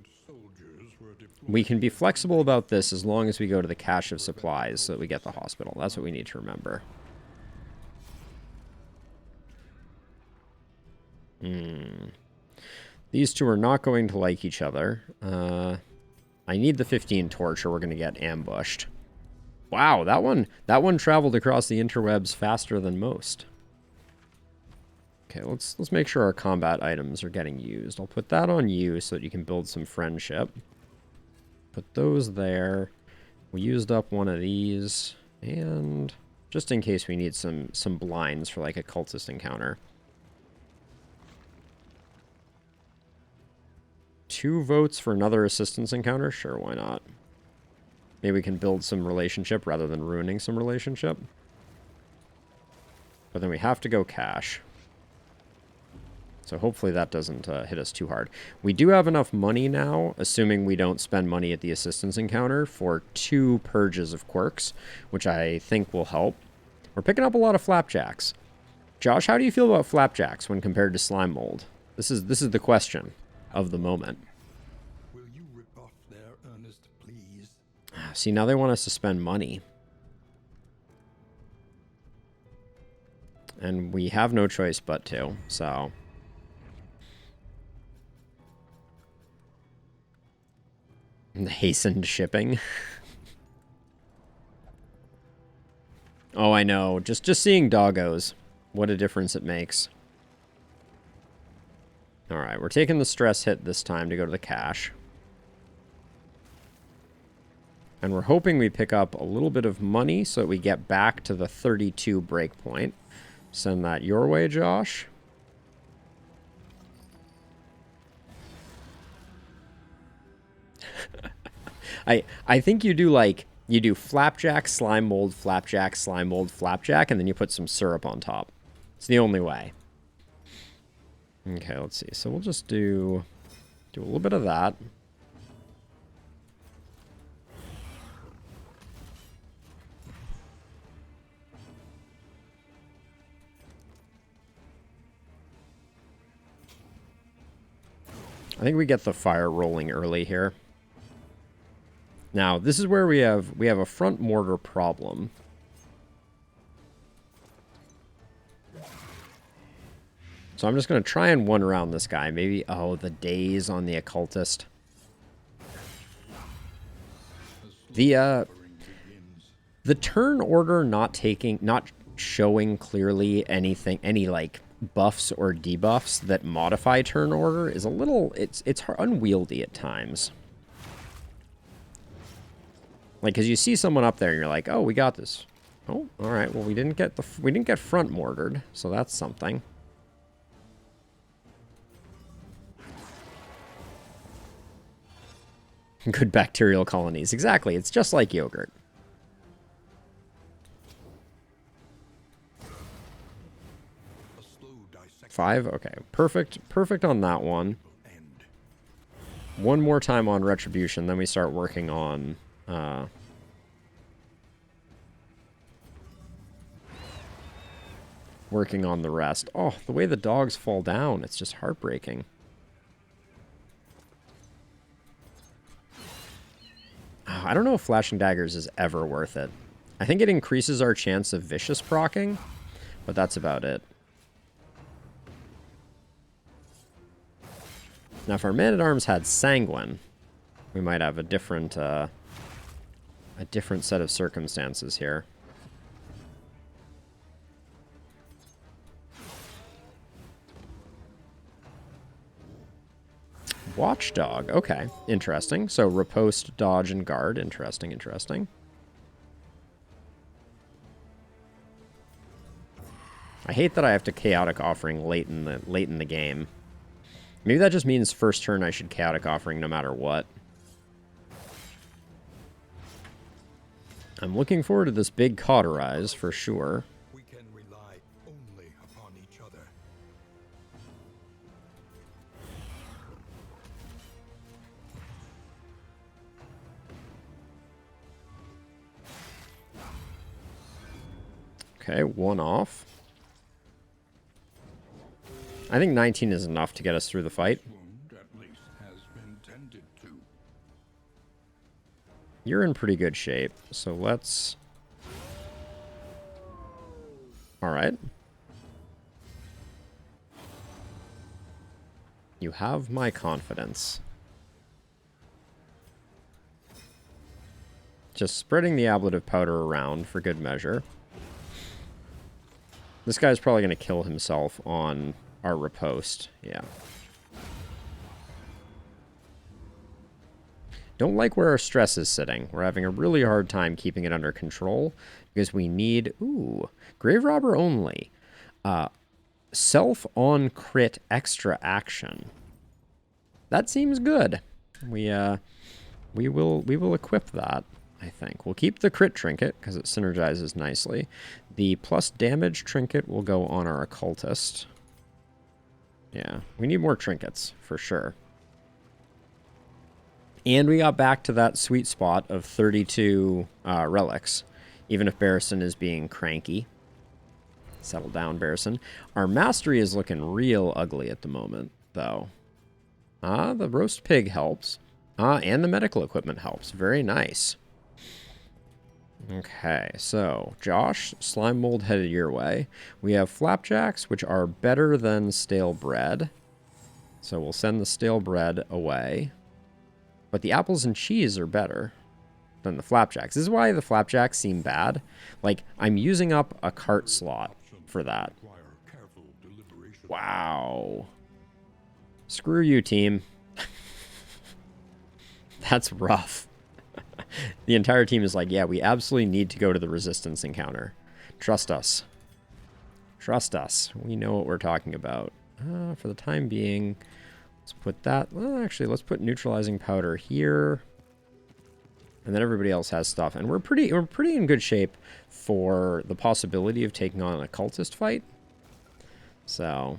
can be flexible about this as long as we go to the cache of supplies so that we get the hospital. That's what we need to remember. These two are not going to like each other. I need the 15 torch or we're going to get ambushed. Wow, that one traveled across the interwebs faster than most. Okay, let's make sure our combat items are getting used. I'll put that on you so that you can build some friendship. Put those there. We used up one of these, and just in case we need some blinds for like a cultist encounter. 2 votes for another assistance encounter? Sure, why not? Maybe we can build some relationship rather than ruining some relationship. But then we have to go cash. So hopefully that doesn't hit us too hard. We do have enough money now, assuming we don't spend money at the assistance encounter, for 2 purges of quirks, which I think will help. We're picking up a lot of flapjacks. Josh, how do you feel about flapjacks when compared to slime mold? This is the question of the moment. Will you rip off their earnest pleas? See, now they want us to spend money. And we have no choice but to, so... Hastened shipping. Oh, I know. Just seeing doggos. What a difference it makes. Alright, we're taking the stress hit this time to go to the cache. And we're hoping we pick up a little bit of money so that we get back to the 32 breakpoint. Send that your way, Josh. I think you do like, you do flapjack, slime mold, flapjack, slime mold, flapjack, and then you put some syrup on top. It's the only way. Okay, let's see. So we'll just do a little bit of that. I think we get the fire rolling early here. Now, this is where we have a front mortar problem. So I'm just going to try and one around this guy. Maybe, oh, the days on the occultist. The turn order not showing clearly anything, any like buffs or debuffs that modify turn order is a little, it's unwieldy at times. Like, because you see someone up there and you're like, oh, we got this. Oh, all right. Well, we didn't get front mortared, so that's something. Good bacterial colonies. Exactly. It's just like yogurt. Five? Okay. Perfect. Perfect on that one. One more time on Retribution, then we start working on... working on the rest. Oh, the way the dogs fall down, it's just heartbreaking. Oh, I don't know if Flashing Daggers is ever worth it. I think it increases our chance of vicious proccing, but that's about it. Now, if our Man-at-Arms had Sanguine, we might have a different set of circumstances here. Watchdog. Okay, interesting. So riposte, dodge, and guard. Interesting, interesting. I hate that I have to Chaotic Offering late in the game. Maybe that just means first turn I should Chaotic Offering no matter what. I'm looking forward to this big Cauterize for sure. We can rely only upon each other. Okay, one off. I think 19 is enough to get us through the fight. You're in pretty good shape, so let's... Alright. You have my confidence. Just spreading the ablative powder around for good measure. This guy's probably going to kill himself on our riposte. Yeah. Don't like where our stress is sitting. We're having a really hard time keeping it under control because we need... Ooh. Grave Robber only. Self on crit extra action. That seems good. We will equip that, I think. We'll keep the crit trinket because it synergizes nicely. The plus damage trinket will go on our occultist. Yeah, we need more trinkets for sure. And we got back to that sweet spot of 32 relics, even if Barristan is being cranky. Settle down, Barristan. Our mastery is looking real ugly at the moment, though. The roast pig helps. And the medical equipment helps. Very nice. Okay, so Josh, slime mold headed your way. We have flapjacks, which are better than stale bread. So we'll send the stale bread away. But the apples and cheese are better than the flapjacks. This is why the flapjacks seem bad. Like, I'm using up a cart slot for that. Wow. Screw you, team. That's rough. The entire team is like, yeah, we absolutely need to go to the resistance encounter. Trust us. Trust us. We know what we're talking about. For the time being, let's put that... Well, actually, let's put neutralizing powder here. And then everybody else has stuff. And we're pretty in good shape for the possibility of taking on an occultist fight. So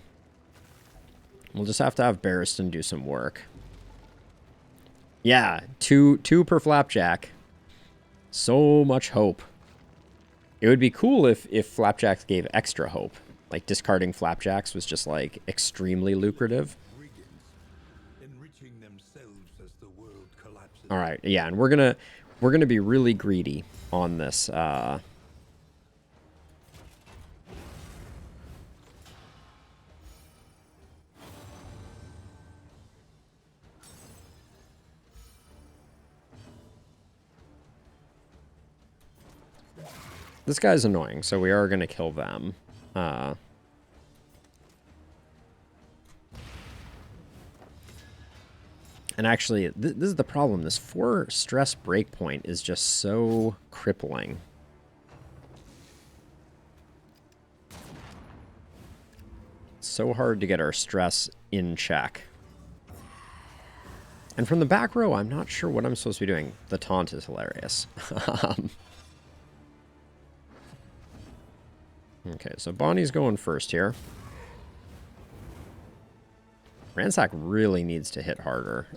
we'll just have to have Barristan do some work. Yeah, two per flapjack. So much hope. It would be cool if flapjacks gave extra hope. Like, discarding flapjacks was just, like, extremely lucrative. All right, yeah, and we're gonna be really greedy on this. This guy's annoying, so we are gonna kill them. And actually, this is the problem. This 4 stress breakpoint is just so crippling. It's so hard to get our stress in check. And from the back row, I'm not sure what I'm supposed to be doing. The taunt is hilarious. Okay, so Bonnie's going first here. Ransack really needs to hit harder.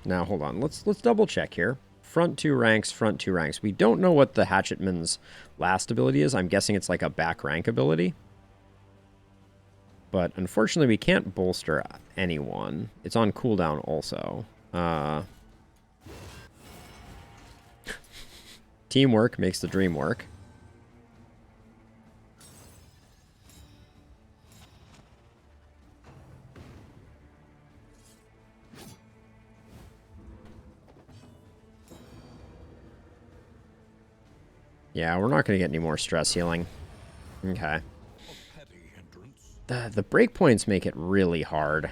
Now, hold on. Let's double check here. Front 2 ranks, front 2 ranks. We don't know what the Hatchetman's last ability is. I'm guessing it's like a back rank ability. But unfortunately, we can't bolster anyone. It's on cooldown also. Teamwork makes the dream work. Yeah, we're not going to get any more stress healing. Okay. The breakpoints make it really hard.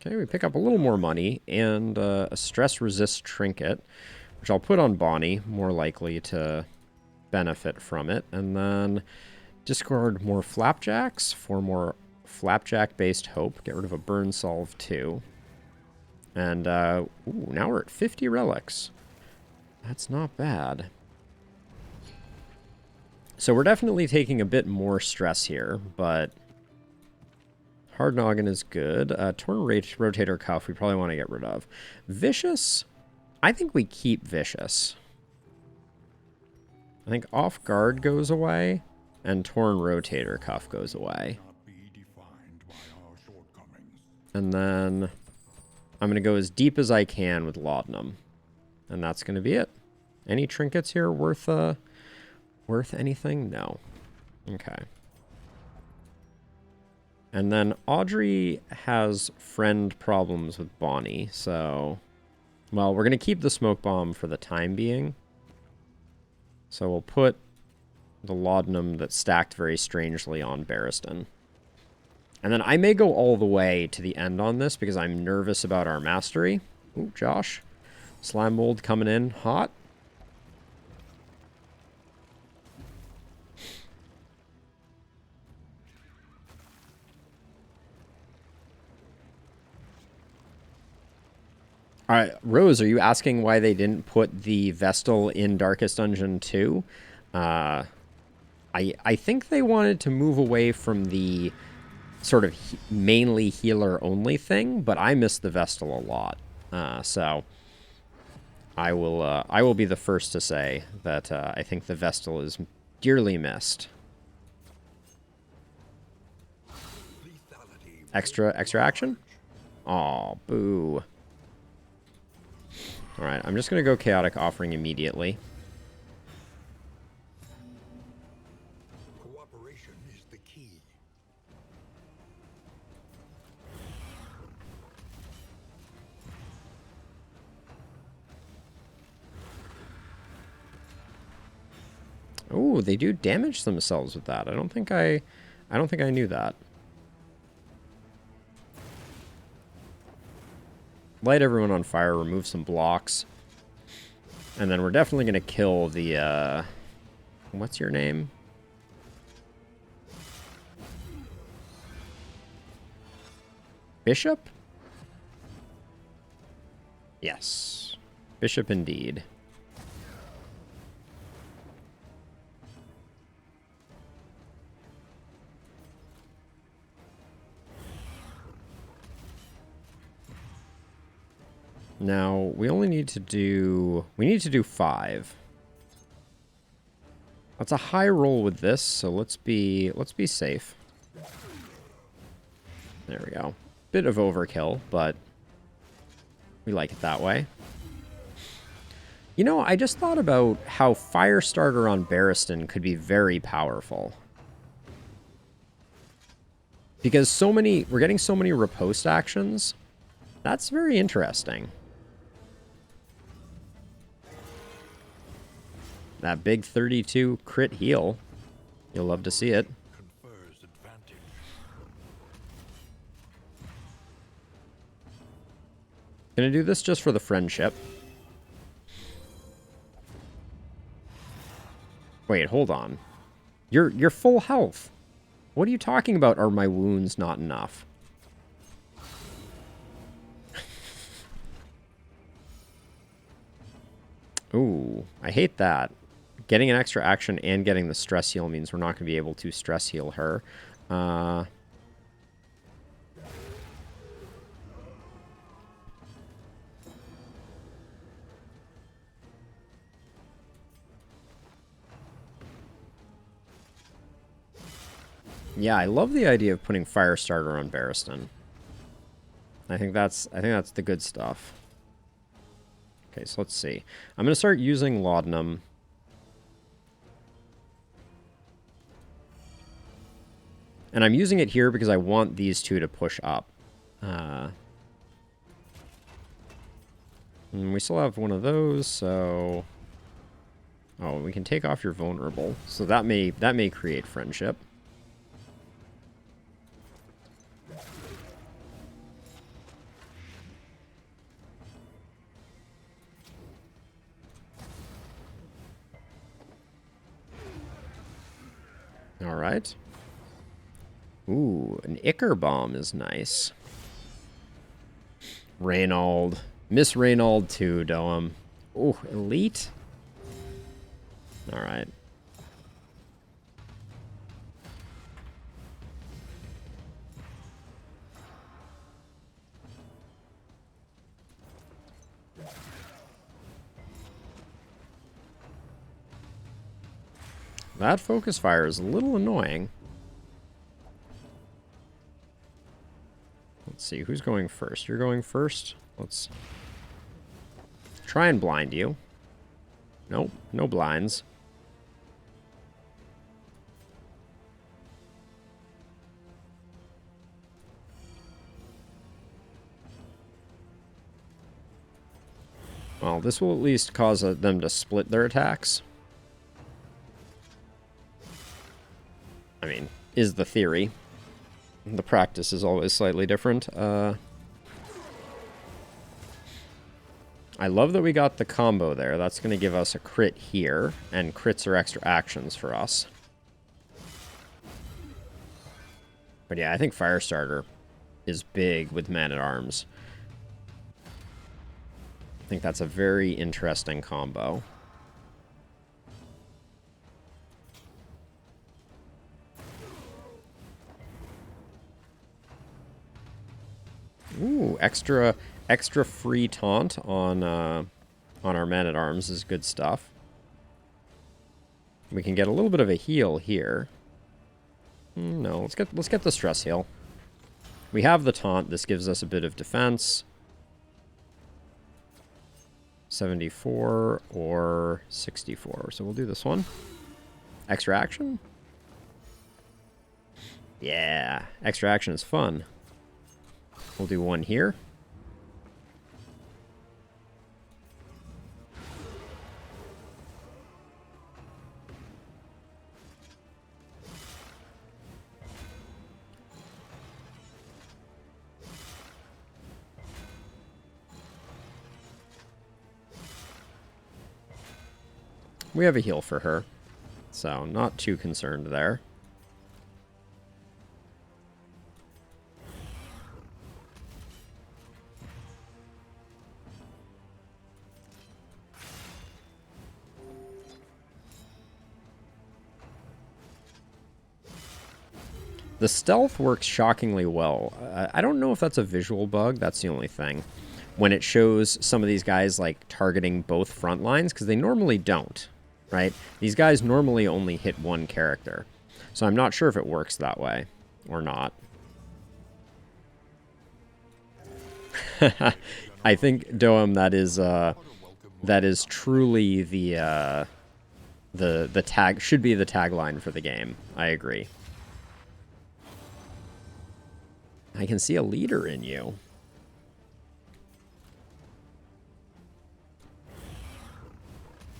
Okay, we pick up a little more money and a stress resist trinket, which I'll put on Bonnie, more likely to benefit from it. And then discard more flapjacks for more flapjack-based hope. Get rid of a burn solve too. And ooh, now we're at 50 relics. That's not bad. So we're definitely taking a bit more stress here, but Hard Noggin is good. Torn Rotator Cuff we probably want to get rid of. Vicious, I think we keep Vicious. I think Off Guard goes away, and Torn Rotator Cuff goes away. And then I'm going to go as deep as I can with Laudanum. And that's going to be it. Any trinkets here worth anything? No. Okay. And then Audrey has friend problems with Bonnie, so... Well, we're going to keep the smoke bomb for the time being. So we'll put the laudanum that's stacked very strangely on Barristan. And then I may go all the way to the end on this because I'm nervous about our mastery. Ooh, Josh. Slime mold coming in hot. All right, Rose, are you asking why they didn't put the Vestal in Darkest Dungeon 2? I think they wanted to move away from the sort of mainly healer-only thing, but I miss the Vestal a lot. So I will be the first to say that I think the Vestal is dearly missed. Extra action? Aw, boo. Alright, I'm just going to go Chaotic Offering immediately. Cooperation is the key. Oh, they do damage themselves with that. I don't think I knew that. Light everyone on fire, remove some blocks. And then we're definitely going to kill the, what's your name? Bishop? Yes. Bishop indeed. Now, we need to do 5. That's a high roll with this, so let's be safe. There we go. Bit of overkill, but we like it that way. You know, I just thought about how Firestarter on Barristan could be very powerful. Because we're getting so many riposte actions. That's very interesting. That big 32 crit heal. You'll love to see it. Confers advantage. Gonna do this just for the friendship. Wait, hold on. You're full health. What are you talking about? Are my wounds not enough? Ooh, I hate that. Getting an extra action and getting the stress heal means we're not going to be able to stress heal her. Yeah, I love the idea of putting Firestarter on Barristan. I think that's the good stuff. Okay, so let's see. I'm going to start using Laudanum. And I'm using it here because I want these two to push up. And we still have one of those, so... Oh, we can take off your vulnerable. So that may create friendship. All right. Ooh, an Ichor Bomb is nice. Reynold. Miss Reynold too, Doem. Ooh, Elite? Alright. That focus fire is a little annoying. Let's see, who's going first? You're going first? Let's try and blind you. Nope, no blinds. Well, this will at least cause them to split their attacks. I mean, is the theory. The practice is always slightly different. I love that we got the combo there. That's going to give us a crit here, and crits are extra actions for us. But yeah, I think Firestarter is big with Man-at-Arms. I think that's a very interesting combo. Ooh, extra free taunt on our Man-at-Arms is good stuff. We can get a little bit of a heal here. No, let's get the stress heal. We have the taunt. This gives us a bit of defense. 74 or 64. So we'll do this one. Extra action? Yeah, extra action is fun. We'll do one here. We have a heal for her, so not too concerned there. The stealth works shockingly well. I don't know if that's a visual bug. That's the only thing. When it shows some of these guys like targeting both front lines, because they normally don't, right? These guys normally only hit one character. So I'm not sure if it works that way or not. I think, Doem, that is truly the tag, should be the tagline for the game. I agree. I can see a leader in you.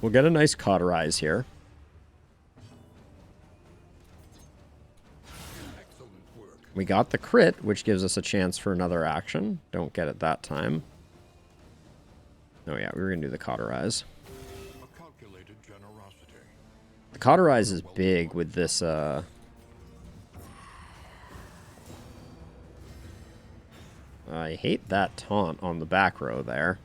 We'll get a nice cauterize here. Excellent work. We got the crit, which gives us a chance for another action. Don't get it that time. Oh yeah, we were going to do the cauterize. A calculated generosity. The cauterize is big with this, I hate that taunt on the back row there.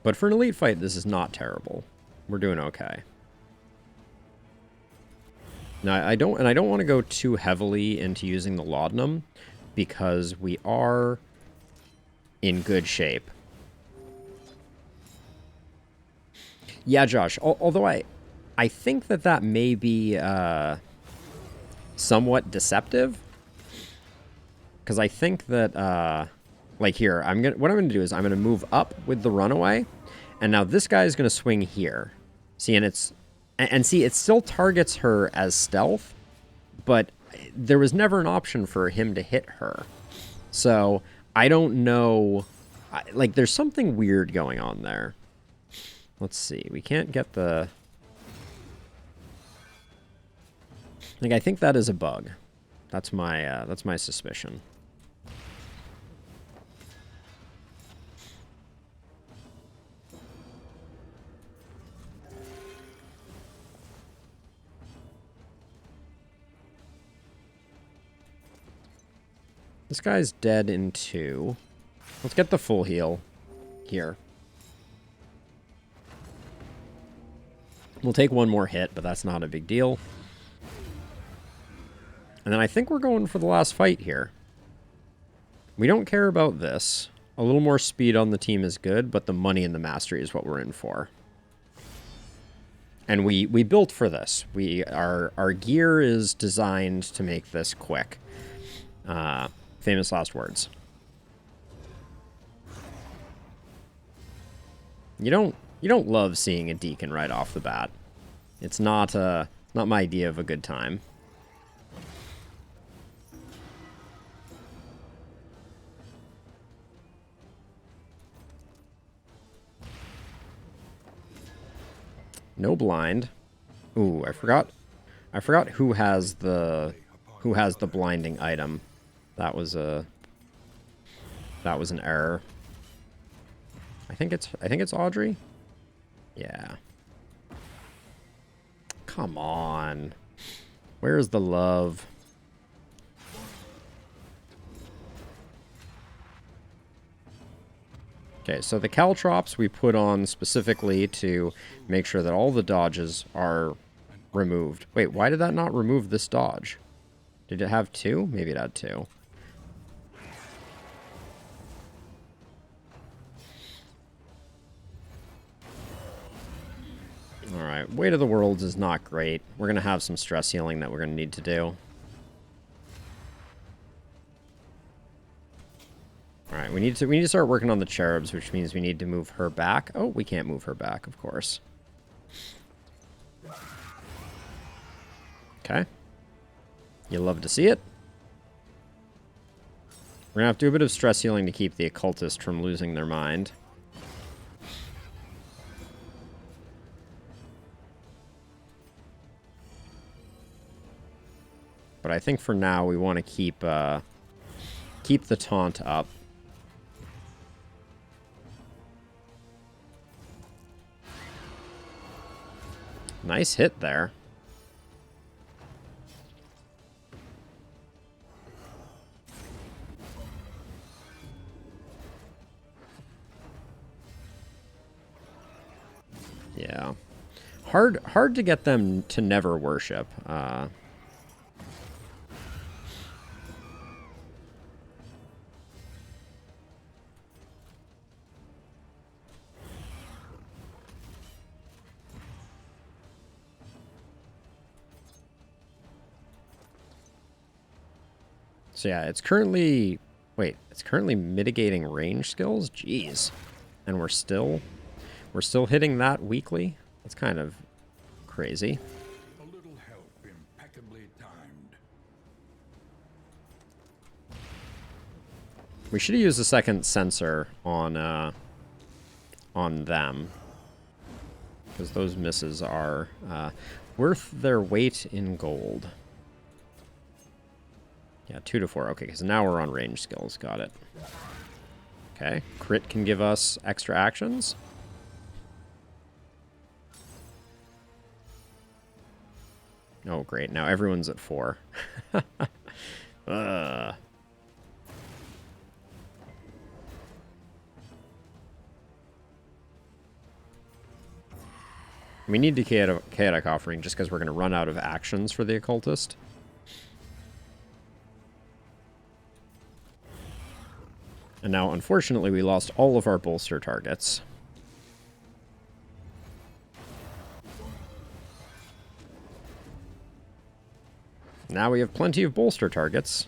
But for an elite fight, this is not terrible. We're doing okay. Now, I don't want to go too heavily into using the laudanum because we are in good shape. Yeah, Josh, although I think that may be somewhat deceptive, because I think that like here, what I'm gonna do is I'm gonna move up with the runaway, and now this guy is gonna swing here. See, and see, it still targets her as stealth, but there was never an option for him to hit her. So I don't know, like there's something weird going on there. Let's see. We can't get the... Like, I think that is a bug. That's my suspicion. This guy's dead in 2. Let's get the full heal here. We'll take one more hit, but that's not a big deal. And then I think we're going for the last fight here. We don't care about this. A little more speed on the team is good, but the money and the mastery is what we're in for. And we built for this. Our gear is designed to make this quick. Famous last words. You don't love seeing a deacon right off the bat. It's not my idea of a good time. No blind. Ooh, I forgot who has the blinding item. That was an error. I think it's Audrey. Yeah. Come on. Where's the love? Okay, so the caltrops we put on specifically to make sure that all the dodges are removed. Wait, why did that not remove this dodge? Did it have 2? Maybe it had 2. Alright, Weight of the Worlds is not great. We're going to have some stress healing that we're going to need to do. Alright, we need to start working on the cherubs, which means we need to move her back. Oh, we can't move her back, of course. Okay. You love to see it. We're going to have to do a bit of stress healing to keep the occultist from losing their mind. But I think for now we want to keep the taunt up. Nice hit there. Yeah. Hard to get them to never worship. So yeah, it's currently... Wait, it's currently mitigating range skills? Jeez. And we're still hitting that weekly? That's kind of crazy. A little help in We should have used a second sensor on them, because those misses are worth their weight in gold. Yeah, 2 to 4. Okay, because now we're on range skills. Got it. Okay, crit can give us extra actions. Oh, great. Now everyone's at 4. We need the chaotic offering just because we're going to run out of actions for the occultist. And now, unfortunately, we lost all of our bolster targets. Now we have plenty of bolster targets.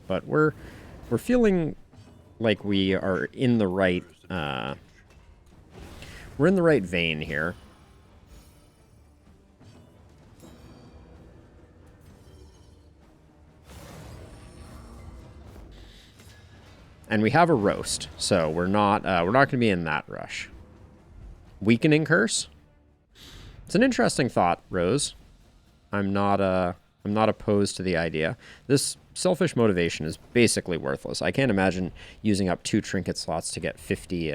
But we're feeling like we are in the right we're in the right vein here. And we have a roast, so we're not going to be in that rush. Weakening curse. It's an interesting thought, Rose. I'm not opposed to the idea. This selfish motivation is basically worthless. I can't imagine using up 2 trinket slots to get 50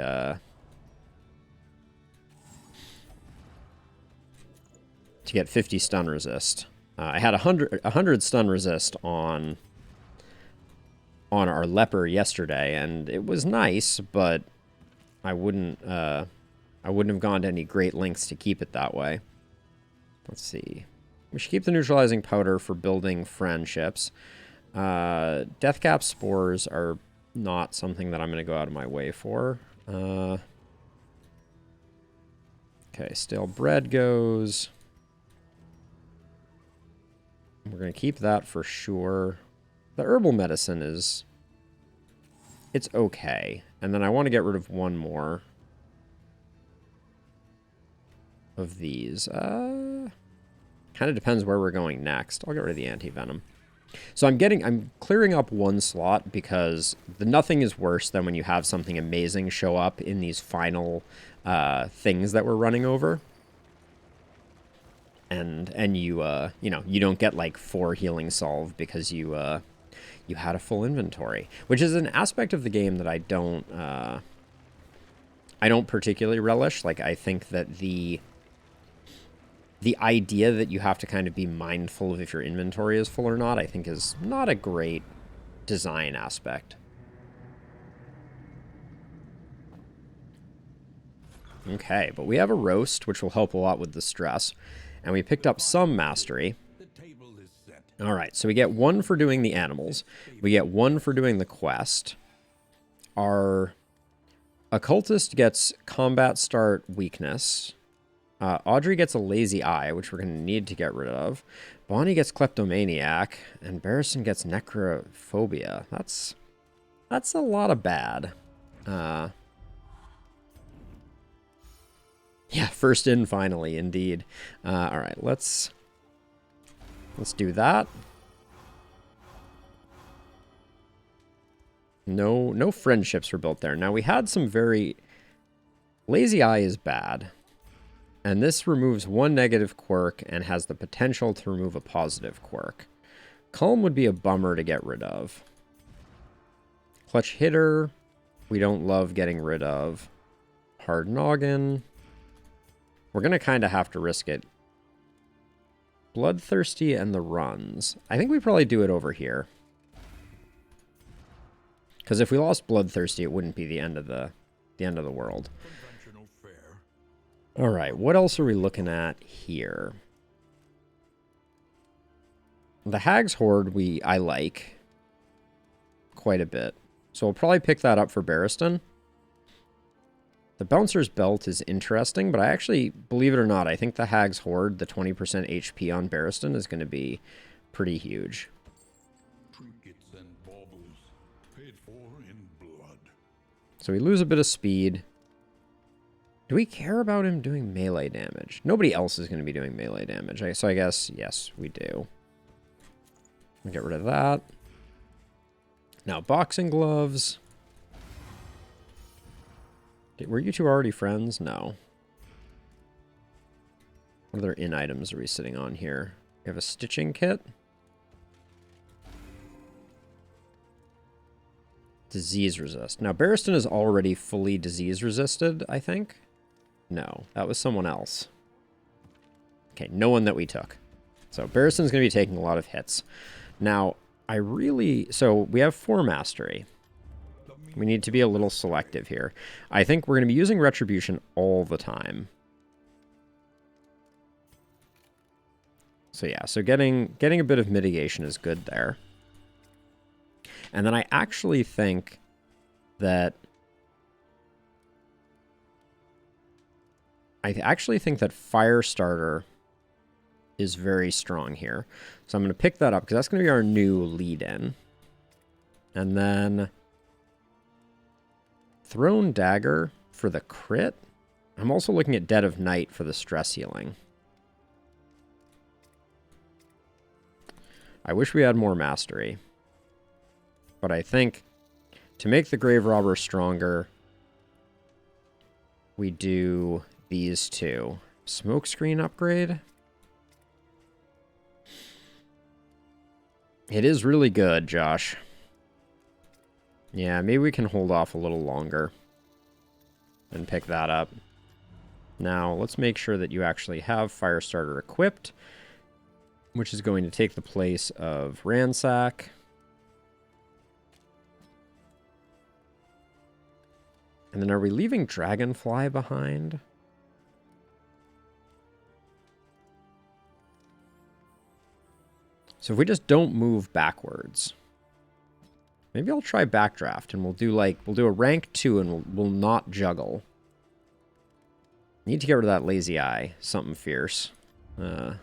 stun resist. I had 100 stun resist on our leper yesterday, and it was nice, but I wouldn't have gone to any great lengths to keep it that way. Let's see. We should keep the neutralizing powder for building friendships. Deathcap spores are not something that I'm going to go out of my way for. Okay, stale bread goes. We're going to keep that for sure. The herbal medicine it's okay. And then I want to get rid of one more of these. Kind of depends where we're going next. I'll get rid of the anti-venom. So I'm clearing up one slot because nothing is worse than when you have something amazing show up in these final things that we're running over. And you you don't get like 4 healing solve because you had a full inventory, which is an aspect of the game that I don't particularly relish. Like, I think that the idea that you have to kind of be mindful of if your inventory is full or not, I think is not a great design aspect. Okay, but we have a roast, which will help a lot with the stress. And we picked up some mastery. All right, so we get 1 for doing the animals. We get 1 for doing the quest. Our occultist gets combat start weakness. Audrey gets a lazy eye, which we're going to need to get rid of. Bonnie gets kleptomaniac, and Barristan gets necrophobia. That's a lot of bad. Yeah, first in finally, indeed. All right, let's do that. No friendships were built there. Now, we had some very... Lazy eye is bad. And this removes 1 negative quirk and has the potential to remove a positive quirk. Calm would be a bummer to get rid of. Clutch hitter, we don't love getting rid of. Hard noggin. We're going to kind of have to risk it. Bloodthirsty and the runs. I think we probably do it over here. Because if we lost Bloodthirsty, it wouldn't be the end of the world. All right, what else are we looking at here? The Hag's Hoard I like quite a bit. So we'll probably pick that up for Barristan. The Bouncer's Belt is interesting, but I actually, believe it or not, I think the Hag's Hoard, the 20% HP on Barristan, is going to be pretty huge. Trinkets and baubles paid for in blood. So we lose a bit of speed. Do we care about him doing melee damage? Nobody else is going to be doing melee damage. So I guess, yes, we do. We'll get rid of that. Now, boxing gloves. Were you two already friends? No. What other in items are we sitting on here? We have a stitching kit. Disease resist. Now, Barristan is already fully disease resisted, I think. No, that was someone else. Okay, no one that we took. So Barristan's going to be taking a lot of hits. Now, so we have 4 mastery. We need to be a little selective here. I think we're going to be using retribution all the time. So yeah, so getting a bit of mitigation is good there. And then I actually think that Firestarter is very strong here. So I'm going to pick that up because that's going to be our new lead-in. And then Thrown Dagger for the crit. I'm also looking at Dead of Night for the stress healing. I wish we had more mastery. But I think to make the Grave Robber stronger, we do these two. Smokescreen upgrade. It is really good, Josh. Yeah, maybe we can hold off a little longer and pick that up. Now, let's make sure that you actually have Firestarter equipped, which is going to take the place of Ransack. And then are we leaving Dragonfly behind? So if we just don't move backwards, maybe I'll try Backdraft and we'll do a rank 2 and we'll not juggle. Need to get rid of that lazy eye, something fierce. And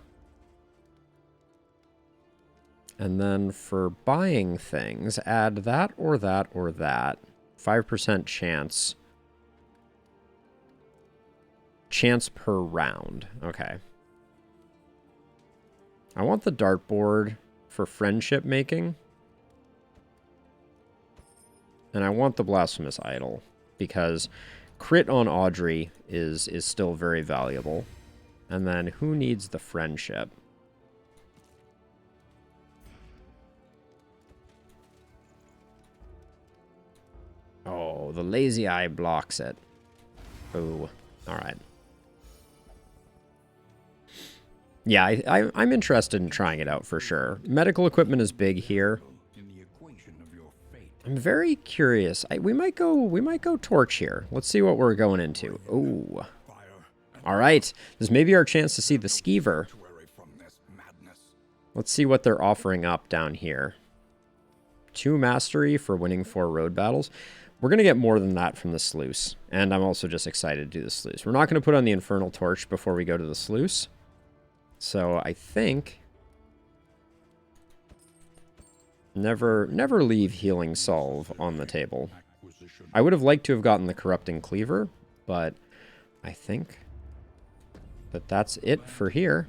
then for buying things, add that or that or that. 5% chance. Chance per round. Okay. I want the dartboard for friendship making. And I want the blasphemous idol because crit on Audrey is still very valuable. And then who needs the friendship? Oh, the lazy eye blocks it. Ooh. All right. Yeah, I'm interested in trying it out for sure. Medical equipment is big here. I'm very curious. We might go torch here. Let's see what we're going into. Ooh. All right. This may be our chance to see the skeever. Let's see what they're offering up down here. 2 mastery for winning 4 road battles. We're going to get more than that from the sluice. And I'm also just excited to do the sluice. We're not going to put on the infernal torch before we go to the sluice. So I think never leave healing solve on the table. I would have liked to have gotten the corrupting cleaver, but I think that that's it for here.